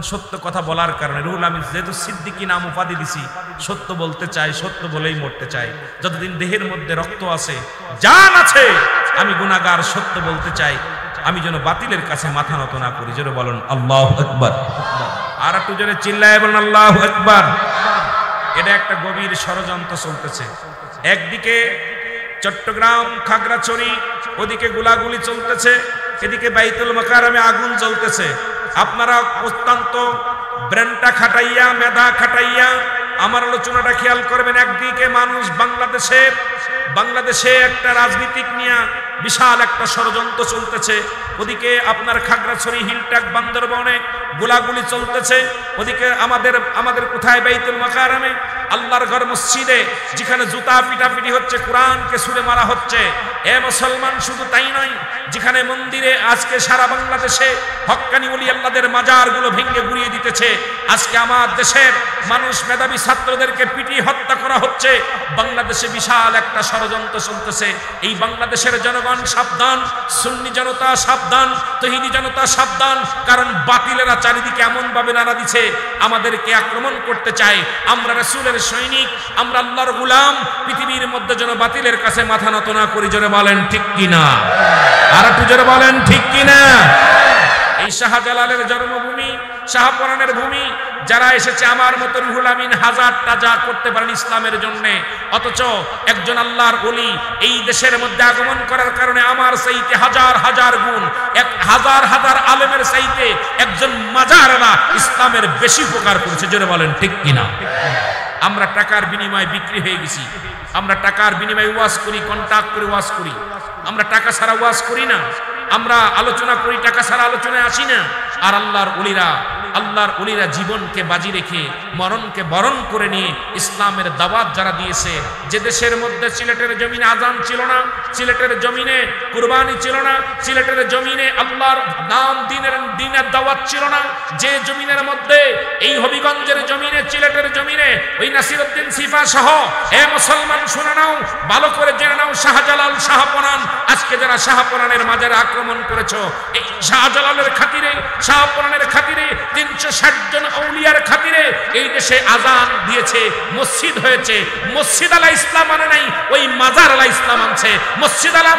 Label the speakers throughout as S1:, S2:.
S1: সত্য কথা বলার কারণে রুহুল আমিন যেহেতু সিদ্দিকী নাম উপাধি দিছি, সত্য বলতে চাই, সত্য বলেই মরতে চাই। যতদিন দেহের মধ্যে রক্ত আছে, জান আছে, আমি গুনাহগার, সত্য বলতে চাই, আমি যেন বাতিলের কাছে মাথা নত না করি। জোরে বলুন আল্লাহু আকবার। আর একটু জোরে চিল্লায় বলুন আল্লাহু আকবার। এটা একটা গভীর ষড়যন্ত্র চলতেছে। একদিকে চট্টগ্রাম খাগড়াছড়ি, ওদিকে গোলাগুলি চলতেছে, এদিকে বাইতুল মোকাররমে আগুন জ্বলতেছে। আপনারা অত্যন্ত ব্রেনটা খাটাইয়া, মেধা খাটাইয়া আমার আলোচনাটা খেয়াল করবেন। একদিকে মানুষ বাংলাদেশে একটা রাজনীতিক নিয়ে বিশাল একটা ষড়যন্ত্র চলতেছে, ওদিকে আপনার খাগড়াছড়ি, হিলটাক, বান্দরবনে গোলাগুলি চলতেছে, ওদিকে আমাদের কোথায় বাইতুল মোকাররমে আল্লাহর ঘর মসজিদে যেখানে জুতা পিটাপিটি হচ্ছে, কোরআনকে ছুঁড়ে মারা হচ্ছে। এ মুসলমান, শুধু তাই নয়, যেখানে মন্দিরে আজকে সারা বাংলাদেশে হক্কানি ওলি আল্লাহদের মাজারগুলো ভেঙে গুড়িয়ে দিতেছে। আজকে আমার দেশের মানুষ, মেধাবী ছাত্রদেরকে পিটিয়ে হত্যা করা হচ্ছে। বাংলাদেশে বিশাল একটা ষড়যন্ত্র চলতেছে। এই বাংলাদেশের জনগণ সাবধান, সুন্নি জনতা সাবধান, তৌহিদি জনতা সাবধান, কারণ বাতিলেরা চারিদিকে এমন ভাবে নাড়া দিচ্ছে, আমাদেরকে আক্রমণ করতে চায়। আমরা রাসূলের সৈনিক, আমরা আল্লাহর গোলাম, পৃথিবীর মধ্যে যেন বাতিলের কাছে মাথা নত না করি। জোরে বলেন ঠিক কিনা? আর একটু জোরে বলেন ঠিক কিনা? এই শাহজালালের জন্মভূমি, শাহপরানের ভূমি, যারা এসেছে আমার মতো রুহুল আমিন হাজারটা যা করতে পারেন ইসলামের জন্য, অথচ একজন আল্লাহর ওলি এই দেশের মধ্যে আগমন করার কারণে আমার চাইতে হাজার হাজার গুণ, হাজার হাজার আলেমের চাইতে একজন মাজারওয়ালা ইসলামের বেশি উপকার করেছে। জোরে বলেন ঠিক কিনা? আমরা টাকার বিনিময়ে বিক্রি হয়ে গেছি। আমরা টাকার বিনিময়ে ওয়াজ করি, কন্টাক্ট করে ওয়াজ করি। আমরা টাকা ছাড়া ওয়াজ করি না, আমরা আলোচনা করি, টাকা ছাড়া আলোচনায় আসি না। আর আল্লাহর ওলিরা জীবনকে বাজি রেখে, মরণকে বরণ করে নিয়ে ইসলামের দাওয়াত যারা দিয়েছে, যে দেশের মধ্যে সিলেটের জমিনে আজান ছিল না, সিলেটের জমিনে কুরবানি ছিল না, সিলেটের জমিনে আল্লাহর নাম দিনের দাওয়াত ছিল না, যে জমিনের মধ্যে এই হবিগঞ্জের জমিনে, সিলেটের জমিনে ওই নাসিরউদ্দিন সিফা সহ, এ মুসলমান শুনে নাও, ভালো করে জেনে নাও, শাহজালাল, শাহপরান, আজকে যারা শাহপরানের মাজারে আক্রমণ করেছো, এই শাহজালালের খাতিরে, শাহপরানের খাতিরে, 360 জন আউলিয়ার খাতিরে এই দেশে আজান দিয়েছে, মসজিদ হয়েছে। মসজিদ আলা ইসলাম আনে নাই, ওই মাজার আলা ইসলাম আনছে। মসজিদ আলা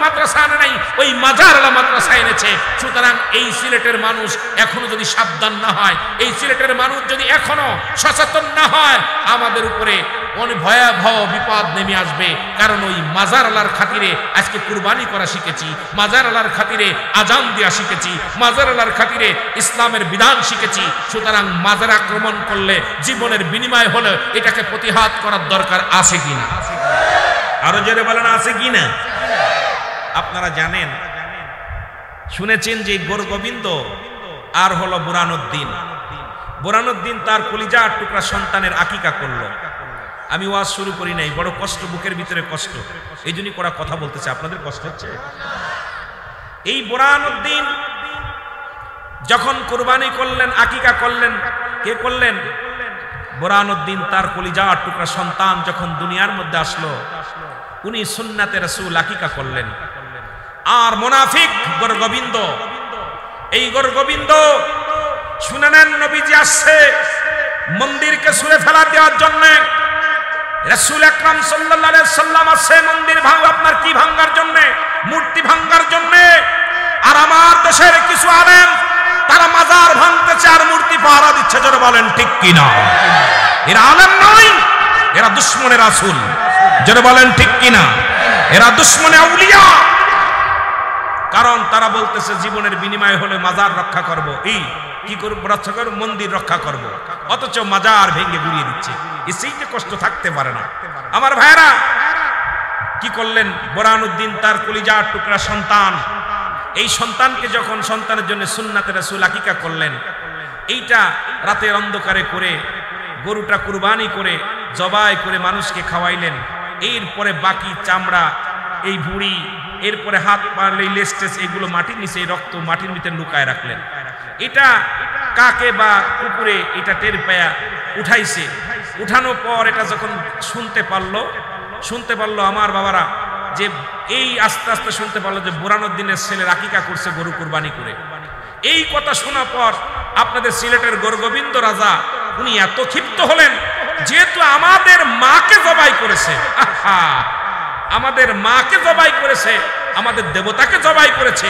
S1: মাদ্রাসা আনে নাই, ওই মাজার আলা মাদ্রাসা এনেছে। সুতরাং এই সিলেটের মানুষ এখনো যদি সাবধান না হয়, এই সিলেটের মানুষ যদি এখনো সচেতন না হয়, আমাদের উপরে অনেক ভয়াবহ বিপদ নেমে আসবে। কারণ ওই মাজার আলার খাতিরে আজকে কুরবানি করা শিখেছি, মাজার আলার খাতিরে আজান দেওয়া শিখেছি, মাজার আলার খাতিরে ইসলামের বিধান শিখেছি। সুতরাং মাজার আক্রমণ করলে জীবনের বিনিময় হলে এটাকে প্রতিহত করার দরকার আছে কিনা? আরো জোরে বলেন আছে কিনা? আপনারা জানেন, শুনেছেন যে গোরগোবিন্দ আর হলো বুরহানুদ্দিন তার কলিজার টুকরা সন্তানের আকিকা করলো। আমি ওয়াজ শুরু করি নাই, বড় কষ্ট, বুকের ভিতরে কষ্ট, এই জন্যই করা কথা বলতেছে। আপনাদের কষ্ট হচ্ছে? এই বুরহানুদ্দিন যখন কুরবানি করলেন, আকিকা করলেন, কে করলেন? বুরহানুদ্দিন তার কলিজার টুকরা সন্তান যখন দুনিয়ার মধ্যে আসলো, উনি সুন্নাতে রাসূল আকিকা করলেন। আর মুনাফিক গোরগোবিন্দ, এই গোরগোবিন্দ শুনে নেন, নবীজি আসছে মন্দিরকে ছুঁড়ে ফেলা দেওয়ার জন্য। রাসূল আকরাম সাল্লাল্লাহু আলাইহি সাল্লাম আসছে মন্দির আপনার কি ভাঙার জন্য? মূর্তি ভাঙার জন্য। আর আমার দেশের কিছু আলেম তারা মাজার ভাঙতেছে আর মূর্তি পাহারা দিচ্ছে। জোরে বলেন ঠিক কিনা? এরা আলেম নয়, এরা দুশমনে রাসূল। জোরে বলেন ঠিক কিনা? এরা দুশমনে আউলিয়া। কারণ তারা বলতেছে জীবনের বিনিময় হলে মাজার রক্ষা করব। এই কি করব? রক্ষা করব, মন্দির রক্ষা করব। অথচ মাজার ভেঙে গুড়িয়ে দিচ্ছে। এসেইতে কষ্ট থাকতে পারে না। আমার ভাইরা কি করলেন? বুরহানুদ্দিন তার কলিজার টুকরা সন্তান, এই সন্তানকে যখন সন্তানের জন্য সুন্নাতে রাসূল আকিকা করলেন, এইটা রাতের অন্ধকারে করে গরুটা কুরবানি করে জবাই করে মানুষকে খাওয়াইলেন। এরপরে বাকি চামড়া, এই ভুঁড়ি, এরপরে হাত পা, লেস্টেস, এগুলো মাটির নিচে, এই রক্ত মাটির ভিতরে লুকায় রাখলেন। এটা কাকে বা কুকুরে এটা টের পায়া উঠাইছে। উঠানোর পর এটা যখন শুনতে পারলো আমার বাবারা, যে এই আস্তে আস্তে শুনতে পারলো যে বুরহানুদ্দিনের ছেলে আকিকা করছে গরু কুরবানি করে। এই কথা শোনার পর আপনাদের সিলেটের গোরগোবিন্দ রাজা উনি এত ক্ষিপ্ত হলেন, যেহেতু আমাদের মাকে জবাই করেছে, আমাদের মাকে জবাই করেছে, আমাদের দেবতাকে জবাই করেছে,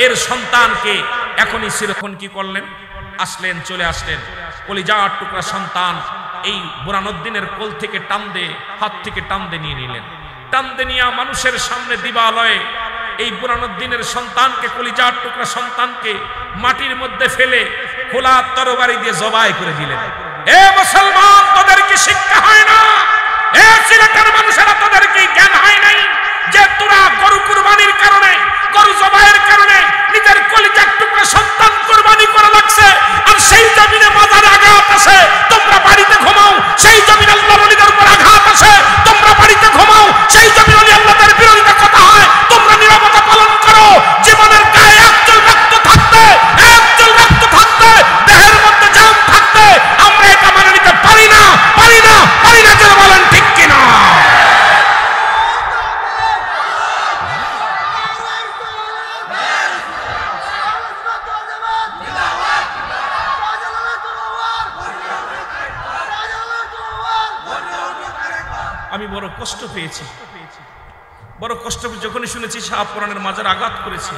S1: এর সন্তানকে এখনই সিরখন কি করলেন, আসলেন, চলে আসলেন, কলিজার টুকরা সন্তান এই বুরহানুদ্দিনের কোল থেকে টানদে, হাত থেকে টানদে নিয়ে নিলেন। টানদে নিয়ে মানুষের সামনে দিবালয়ে এই বুরহানুদ্দিনের সন্তানকে, কলিজার টুকরা সন্তানকে মাটির মধ্যে ফেলে খোলা তরবারি দিয়ে জবাই করে দিলেন। এ মুসলমান, তোদের কি শিক্ষা হয় না? এ সিলেটের মানুষেরা, তোদের কি জ্ঞান হয় নাই যে তোরা গরু কুরবানির কারণে, গরু জবাইয়ের কারণে নিজের কলিজার টুকরা সন্তান কুরবানি করা লাগছে, আর সেই জমিনে মাজারে আঘাত আছে, তোমরা বাড়িতে ঘুমাও, সেই জমিনে আল্লাহর ওলিদের উপর আঘাত আছে, তোমরা বাড়িতে ঘুমাও, সেই জমিনে ওলি আল্লাহদের বিরোধিতা কথা হয়, তোমরা নীরবতা পালন করো। জীবনের গায়ে একচুল রক্ত থাকতে, একচুল রক্ত থাকতে, দেহের মধ্যে জান থাকতে আমরা এটা মেনে নিতে পারি না, পারি না, পারি না। যারা বলেন ঠিক কিনা? আমি বড় কষ্ট পেয়েছি, বড় কষ্ট যখনই শুনেছি শাহপুরানের মাজার আঘাত করেছে।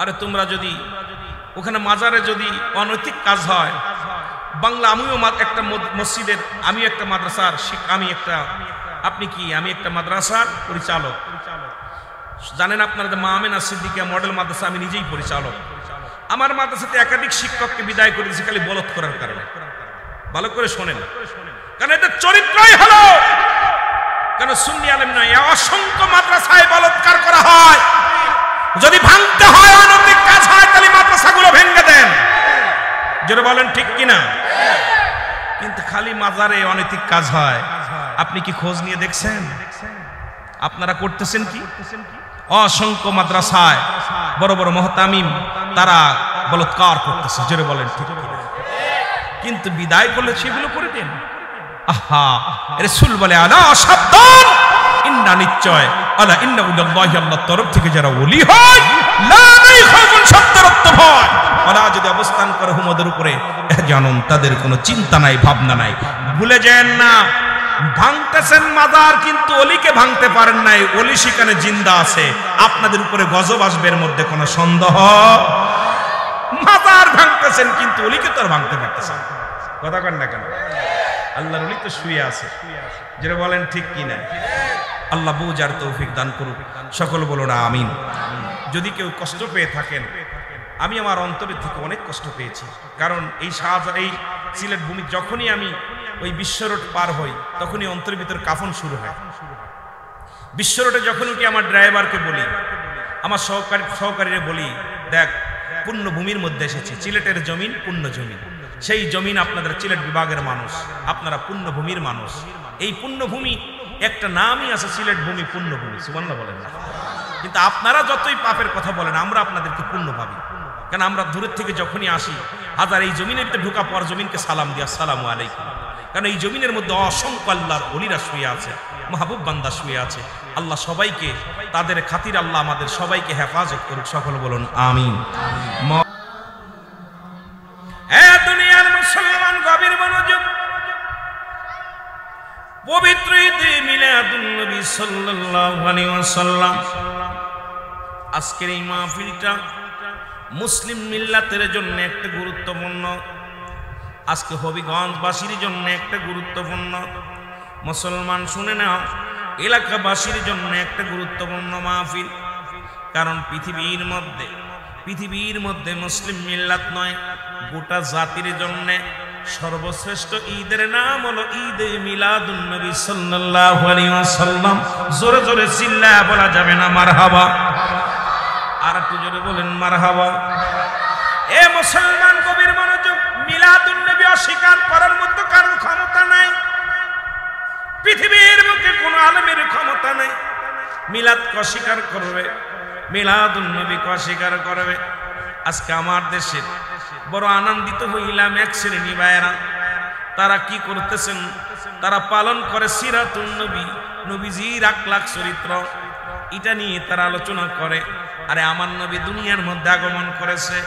S1: আরে তোমরা যদি ওখানে মাজারে যদি অনৈতিক কাজ হয়, বাংলা, আমিও একটা মসজিদের, আমি একটা মাদ্রাসার, আমি একটা, আপনি কি, আমি একটা মাদ্রাসার পরিচালক। জানেন আপনারা মা আমেনা সিদ্দিকিয়া মডেল মাদ্রাসা আমি নিজেই পরিচালক। আমার মাদ্রাসাতে একাধিক শিক্ষককে বিদায় করে দিয়েছি খালি বলৎ করার কারণে। ভালো করে শোনেন, কারণ এদের চরিত্রই হলো, কেন সুন্নি আলেম নয়, অসংখ্য মাদ্রাসায় বলৎকার করা হয়। যদি ভাঙতে হয়, অনৈতিক কাজ হয়, তাহলে মাদ্রাসাগুলো ভেঙে দেন। যারা বলেন ঠিক কিনা? কিন্তু খালি মাজারে অনৈতিক কাজ হয়, আপনি কি খোঁজ নিয়ে দেখছেন? আপনারা করতেছেন কি? অসংখ্য মাদ্রাসায় বড় বড় মুহতামিম তারা বলৎকার করতেছে। যারা বলেন ঠিক কিনা? কিন্তু বিদায় করলে সেগুলো করে দেন। আহা, রাসূল বলে আলা সাবধান, ইন্না নিশ্চয়, আলা ইন্না উল্লাহি, আল্লাহর তরফ থেকে যারা ওলি হয়, লা নাইখাফুন, শব্দের অর্থ ভয়, আলা যদি অবস্থান করে হুমদের উপরে, জানুন তাদের কোনো চিন্তা নাই, ভাবনা নাই। ভুলে যান না, ভাঙতেছেন মাজার, কিন্তু অলিকে ভাঙতে পারেন নাই, অলি সেখানে জিন্দা আছে। আপনাদের উপরে গজব আসবে, এর মধ্যে কোনো সন্দেহ। মাজার ভাঙতেছেন কিন্তু অলিকে তো আর ভাঙতে পারতেছেন। কথা কন না কেন? আল্লাহর ওলি তো শুয়ে আছে। যারা বলেন ঠিক কিনা? আল্লাহ বুঝার তৌফিক দান করুক, সকল বলুন আমিন। যদি কেউ কষ্ট পেয়ে থাকেন, আমি আমার অন্তরের থেকে অনেক কষ্ট পেয়েছি। কারণ এই এই সিলেট ভূমি যখনই আমি ওই বিশ্ব রোড পার হই, তখনই অন্তরের ভিতর কাফন শুরু হয়। বিশ্ব রোডে যখন উঠি, আমার ড্রাইভারকে বলি, আমার সহকারীরা বলি, দেখ, পুণ্য ভূমির মধ্যে এসেছি, সিলেটের জমিন পুণ্য জমিন, সেই জমিন আপনাদের সিলেট বিভাগের মানুষ, আপনারা পুণ্যভূমির মানুষ। এই পুণ্যভূমি একটা নামই আছে, সিলেট ভূমি পুণ্যভূমি, সুবহানাল্লাহ বলেন না? কিন্তু আপনারা যতই পাপের কথা বলেন, আমরা আপনাদেরকে পুণ্য ভাবি। কারণ আমরা দূরের থেকে যখনই আসি, হাজার এই জমিনের ভিতরে ঢোকা পর জমিনকে সালাম দিয়া আসসালামু আলাইকুম। কারণ এই জমিনের মধ্যে অসংখ্য আল্লাহর ওলিরা শুয়ে আছে, মাহবুব বান্দা শুয়ে আছে। আল্লাহ সবাইকে, তাদের খাতির আল্লাহ আমাদের সবাইকে হেফাজত করুক, সকল বলুন আমিন। দুনিয়ার মুসলমান গভীর মনোযোগ, পবিত্র ঈদে মিলাদুন নবী সাল্লাল্লাহু আলাইহি ওয়াসাল্লাম। আজকের এই মাহফিলটা মুসলিম মিল্লাতের জন্য একটা গুরুত্বপূর্ণ, আজকে হবিগঞ্জবাসীর জন্য একটা গুরুত্বপূর্ণ, মুসলমান শুনে নাও, এলাকাবাসীর জন্য একটা গুরুত্বপূর্ণ মাহফিল। কারণ পৃথিবীর মধ্যে মুসলিম মিল্লাত নয়, গোটা জাতির জন্য সর্বশ্রেষ্ঠ ঈদের নাম হলো ঈদে মিলাদুন নবী সাল্লাল্লাহু আলাইহি ওয়াসাল্লাম। জোরে জোরে চিল্লায়া বলা যাবে না মারহাবা? আর একটু জোরে বলেন মারহাবা। এ মুসলমান গভীর মনোযোগ, মিলাদুন নবী অস্বীকার করার মতো কারোর ক্ষমতা নাই, পৃথিবীর মুখে কোনো আলেমের ক্ষমতা নাই। মিলাদকে অস্বীকার করবে, মিলাদুন নবীকে অস্বীকার করবে। আজকে আমার দেশের বড় আনন্দিত হইলাম, এক শ্রেণী ভাইয়েরা তারা কি করতেছেন, তারা পালন করে সিরাতুন নবী, নবীজির আখলাক চরিত্র, এটা নিয়ে তারা আলোচনা করে। আরে আমার নবী দুনিয়ার মধ্যে আগমন করেছে,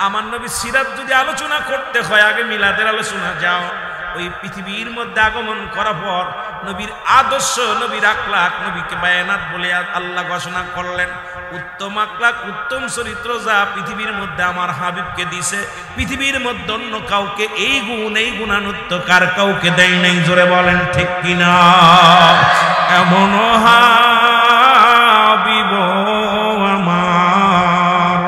S1: আমার নবী সিরাত যদি আলোচনা করতে হয় আগে মিলাদের আলোচনা যাও। ওই পৃথিবীর মধ্যে আগমন করার পর নবীর আদর্শ, নবীর আখলাক, নবীকে বায়ানাত বলে আল্লাহ ঘোষণা করলেন। উত্তম আখলাক, উত্তম চরিত্র যা পৃথিবীর মধ্যে আমার হাবিবকে দিছে, পৃথিবীর মধ্যে অন্য কাউকে এই গুণ, এই গুণানুত্ব কার কাউকে দেয় নাই। জোরে বলেন ঠিক কিনা? এমন হাবিব আমার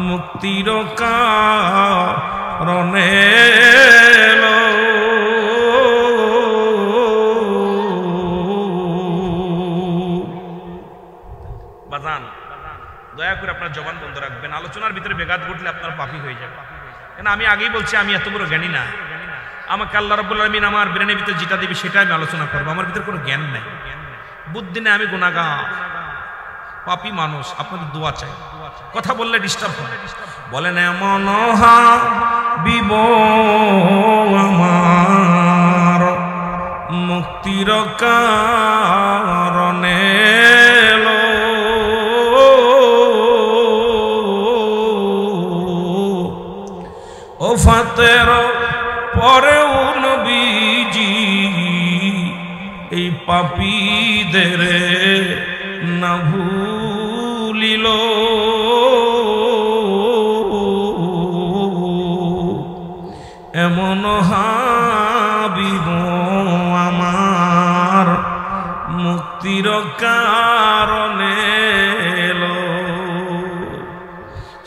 S1: মুক্তির কারণে দয়া করে আপনার জবান বন্ধ রাখবেন। আলোচনার ভিতরে বেঘাত ঘটলে আপনার পাপী হয়ে যাবে। কেন আমি আগেই বলছি আমি এত বড় জ্ঞানী না। আমাকে আল্লাহ রাব্বুল আলামিন আমার ব্রেনের ভিতরে যেটা দিবে সেটা আমি আলোচনা করবো। আমার ভিতরে কোনো জ্ঞান নাই, বুদ্ধি নেই, আমি গুনাহগার পাপী মানুষ। আপনাদের দোয়া চাই, কথা বললে ডিস্টার্ব হয়। বলেন এমন হাবিব আমার মুক্তির কারণে ওফাতের পরেও নবীজি এই পাপীদের না ভুলিল। এমন হাবিব আমার মুক্তির কারণে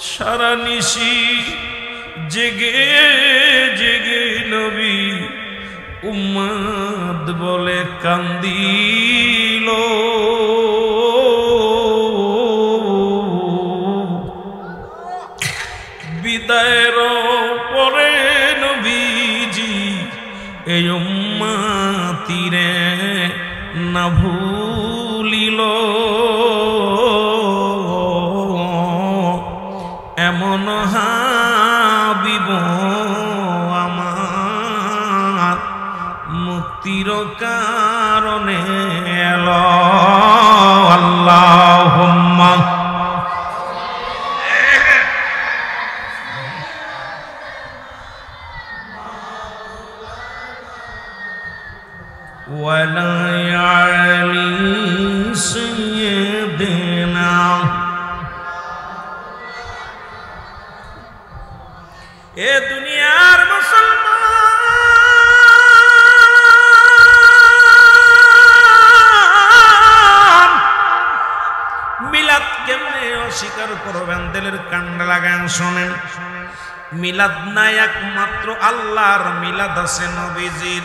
S1: সারা নিশি জেগে জেগে নবী উম্মত বলে কান্দিল। বিদায়ের পরে নবীজি এই উম্মতিরে না ভুলিল। এমন হাবিব আমার মুক্তির কারণে এলো। আল্লাহুম্মা ওয়ালা আলি সাইয়্যিদিনা। এ দুনিয়ার মুসলমান মিলাদ কেমনে অস্বীকার করবেন? দিলের কান্ডা লাগান শোনেন। মিলাদ নাই একমাত্র আল্লাহর, মিলাদ আছে নবীজির।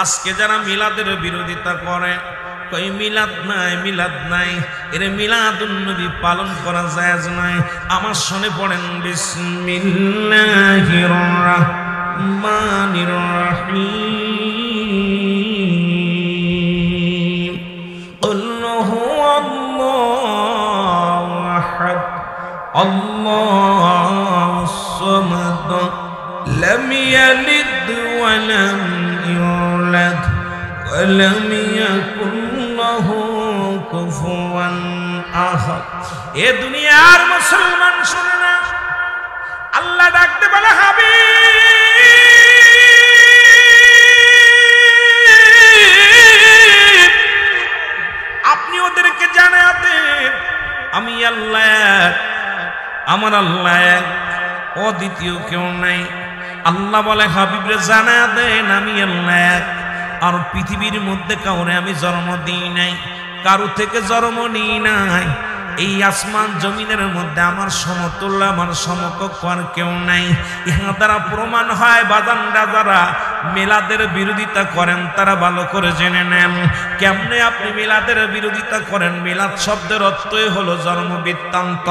S1: আজকে যারা মিলাদের বিরোধিতা করে, কই মিলাদ নাই, মিলাদ নাই, এর মিলাদুন নবী পালন করা জায়েজ নাই। আমার শুনে পড়েন বিসমিল্লাহির রাহমানির রাহিম। কুল হুয়াল্লাহু আহাদ আল্লাহুস সামাদ লাম ইয়ালিদ ওয়া লাম ইউলাদ ওয়া লাম ইয়াকুল লাহু কুফুয়ান আহাদ। এ দুনিয়ার মুসলমান শুনে না, আল্লাহ ডাকতে বলে হাবিব আপনি ওদেরকে জানিয়ে দেন আমি আল্লাহ, আমার আল্লাহ, অদ্বিতীয় কেউ নাই। আল্লাহ বলে হাবিবরে জানিয়ে দেন আমি আল্লাহ, আর পৃথিবীর মধ্যে কাউরে আমি জন্ম দিই নাই, কারো থেকে জন্ম নিই নাই। এই আসমান জমিনের মধ্যে আমার সমতুল্য, আমার সমকক্ষ আর কেউ নাই। ইহা দ্বারা প্রমাণ হয় বাজানরা যারা মিলাদের বিরোধিতা করেন তারা ভালো করে জেনে নেন কেমনে আপনি মিলাদের বিরোধিতা করেন। মিলাদ শব্দের অর্থই হলো জন্ম বৃত্তান্ত।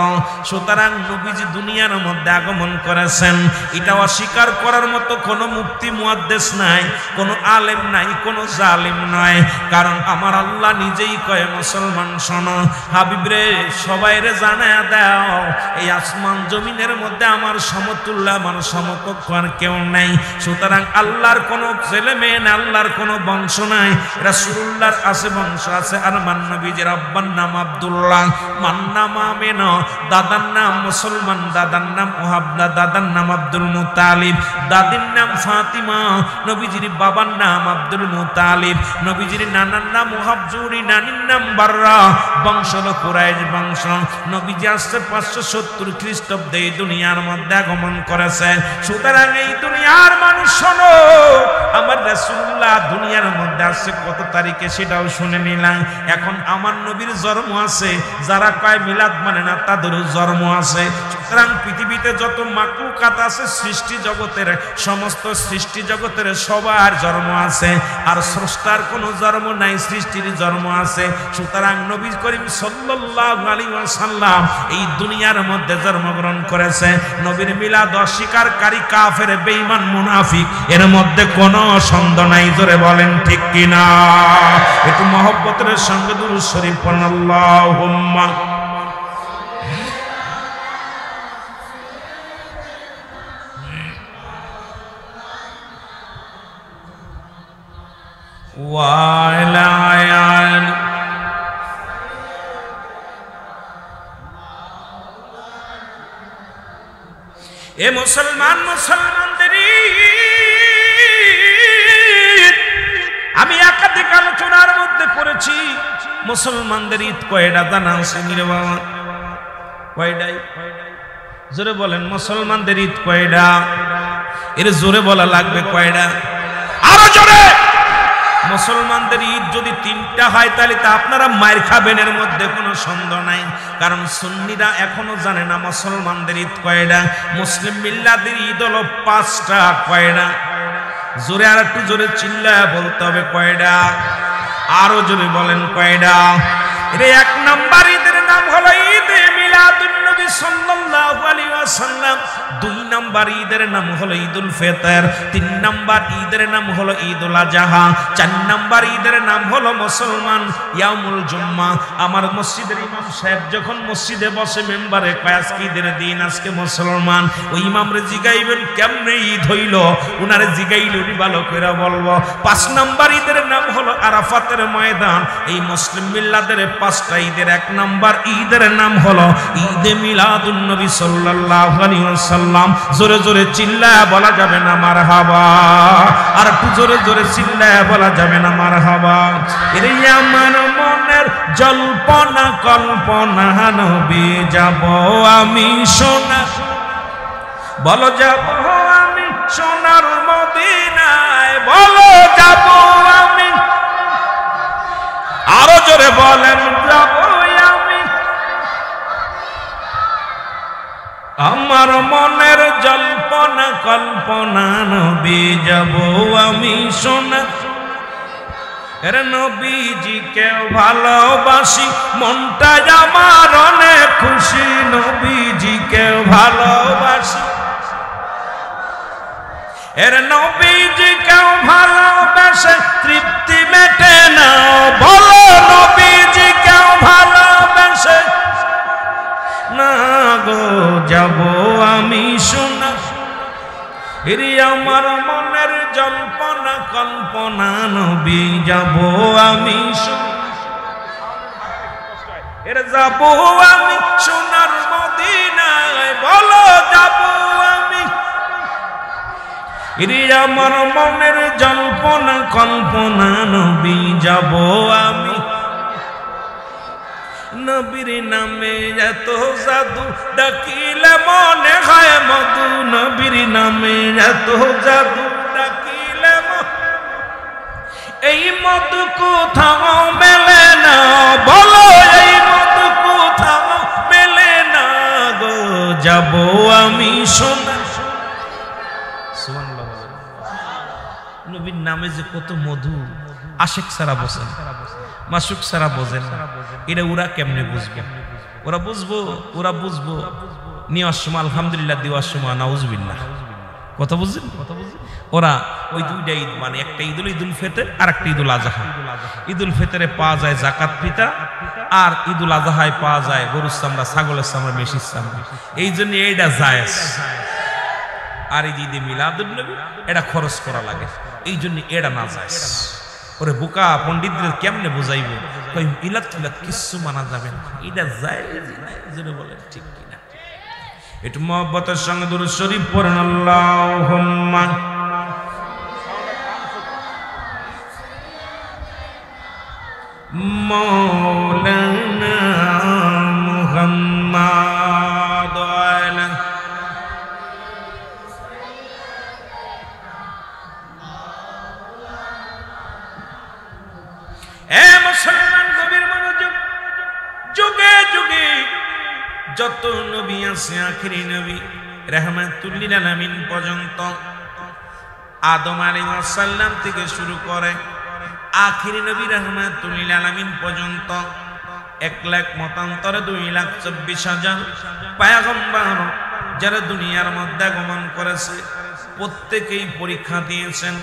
S1: সুতরাং নবীজি দুনিয়ার মধ্যে আগমন করেছেন, এটা অস্বীকার করার মতো কোনো মুফতি মুহাদ্দিস নাই, কোনো আলেম নাই, কোনো জালিম নয়। কারণ আমার আল্লাহ নিজেই কয় মুসলমান শোনো, হাবিবরে সবাইরে জানায়া দাও এই আসমান জমিনের মধ্যে আমার সমতুল্য, আমার সমকক্ষ আর কেউ নাই। সুতরাং আল্লাহর কোনো ছেলে মেয়ে না, আল্লাহর কোনো বংশ নাই। রাসূলুল্লাহর আছে বংশ আছে। আর মান নবীজির আব্বার নাম আব্দুল্লাহ, মান নাম আমিনা, দাদার নাম মুসলমান, দাদার নাম ওহাবনা, দাদার নাম আব্দুল মুতালিব, দাদির নাম ফাতিমা। নবীজির বাবার নাম আব্দুল মুতালিব, নবীজির নানার নাম ওহাবজুরি, নানির নাম বাররা। বংশ হলো কুরাইশ বংশ। নবীজি আসছে 570 খ্রিস্টাব্দে এই দুনিয়ার মধ্যে আগমন করেছে। সুতরাং এই দুনিয়ার মানুষ শোনো, আমার রাসূলুল্লাহ দুনিয়ার মধ্যে আসছে কত তারিখে সেটাও শুনে নিলাম। এখন আমার নবীর জন্ম আছে, যারা কয় মিলাদ মানে না তাদেরও জন্ম আছে। সুতরাং পৃথিবীতে যত মাকলুকাত আছে সৃষ্টি জগতের, সমস্ত সৃষ্টি জগতের সবার জন্ম আছে। আর স্রষ্টার কোনো জন্ম নাই, সৃষ্টির জন্ম আছে। সুতরাং নবী করিম সাল্লাল্লাহু আলাইহি ওয়াসাল্লাম এই দুনিয়ার মধ্যে জন্মগ্রহণ করেছে। নবীর মিলাদ অস্বীকারী কাফের, বেঈমান, মুনাফিক এর মধ্যে কোনো সন্দেহ নাই। জোরে বলেন ঠিক কিনা? একটু মহব্বতের সঙ্গে দুরূদ শরীফ পড়ুন। আল্লাহুম্মা ওয়া আলা আলি। এ মুসলমান, মুসলমানদের আমি একাধিক আলোচনার মধ্যে পড়েছি। মুসলমানদের ঈদ কয়টা জানা আছে রে বাবা? কয়টাই? জোরে বলেন, মুসলমানদের ঈদ কয়টা? এর জোরে বলা লাগবে কয়টা? আরো জোরে। মুসলমানদের ঈদ যদি 3টা হয় তাহলে তা আপনারা মায়ের খাবেন, এর মধ্যে কোনো সন্দেহ নাই। কারণ সুন্নিরা এখনো জানে না মুসলমানদের ঈদ কয়টা। মুসলিম মিল্লাতের ঈদ হলো 5টা। কয়টা? জোরে, আর একটু জোরে চিল্লায় বলতে হবে কয়টা? আরো জোরে বলেন কয়টা? এর 1 নাম্বার ঈদের নাম হলো ঈদে মিলাদুন নবী সাল্লাল্লাহু আলাইহি ওয়াসাল্লাম। 2 নাম্বার ঈদের নাম হলো ঈদুল ফিতর। 3 নাম্বার ঈদের নাম হলো ঈদুল আযহা। 4 নাম্বার ঈদের নাম হলো মুসলমান ইয়াউমুল জুম্মা। আমার মসজিদের ইমাম সাহেব যখন মসজিদে বসে মেম্বারে কয় আজকে ঈদের দিন, আজকে মুসলমান, ওই ইমামরে জিগাইবেন কেমনে ঈদ হইল, উনারে জিগাইলে উনি ভালো করে বলবো। 5 নাম্বার ঈদের নাম হলো আরাফাতের ময়দান। এই মুসলিম মিল্লাতের 5টা ঈদের 1 নাম্বার ঈদের নাম হলো ঈদে মিলাদুন নবী সাল্লাল্লাহু আলাইহি ওয়াসাল্লাম। জোরে জোরে চিল্লায়া বলা যাবে না মারহাবা? আর একটু জোরে জোরে চিল্লায়া বলা যাবে না মারহাবা? এর আমার মনের জল্পনা কল্পনা, নবী যাব আমি সোনা, বলো যাব আমি সোনার মদিনায়, বলো যাব আমি। আরো জোরে বলেন, যাব আমি। আমার মনের জল্পনা কল্পনা, নবী যাব আমি সোনা। এর নবীজিকে ভালোবাসি, মনটা আমার অনেক খুশি। নবীজিকে ভালোবাসি, এর নবীজিকে ভালোবাসে তৃপ্তি মেটে না, বলো নবীজিকে ভালোবাসে না গো যাব আমি সোনা। এরি আমার মনের জল্পনা কল্পনা, নবী যাব আমি সোনা। এর যাব আমি সোনার মদিনায়, বলো যাব আমি। এরি আমার মনের জল্পনা কল্পনা, নবী যাব আমি। নবীর নামে এত জাদু, ডাকিলে মনে হয় মধু। নবীর নামে এত জাদু, ডাকিলে এই মধু কোথাও মেলে না, বলো এই মধু কোথাও মেলে না গো যাব আমি সোনা। সুবহানাল্লাহ। নবীর নামে যে কত মধু, আশিক সারা বোঝেন, মাসুক সারা বোঝেন। এটা ওরা কেমনে বুঝবে? ওরা বুঝবো নেওয়ার সময় আলহামদুলিল্লাহ, দেওয়ার সময় নাউজুবিল্লাহ। কথা বুঝছেন? ওরা ওই 2টা ঈদ মানে, একটা ঈদুল ফিতর আর একটা ঈদুল আযহা। ঈদুল ফিতরে পাওয়া যায় যাকাত ফিতা, আর ঈদুল আযহায় পাওয়া যায় গরুর চামড়া, ছাগলের চামড়া, মেষির চামড়া। এই জন্য এইটা জায়েজ। আর এই যে ঈদে মিলাদুন নবী এটা খরচ করা লাগে, এই জন্য এটা না যায়। ওরে বোকা পণ্ডিতদের কেমনে বুঝাইব, কই মিলাদ টিলাদ কিছু মানা যাবে না, এটা যায় জন্য বলেন ঠিক কিনা? একটু মহব্বতের সঙ্গে দুরূদ শরীফ পড়েন, আল্লাহুম্মা মাওলানা মুহাম্মাদ আলা এ মুসলমান গভীর মনোযোগ। যুগে যুগে যত নবী আছে আখিরি নবী রাহমাতুল লিল আলামিন পর্যন্ত, আদম আলাইহিস সালাম থেকে শুরু করে আখিরি নবী রাহমাতুল লিল আলামিন পর্যন্ত 1,00,000 মতান্তরে 2,24,000 পয়গম্বর যারা দুনিয়ার মধ্যে আগমন করেছে, প্রত্যেকেই পরীক্ষা দিয়েছেন,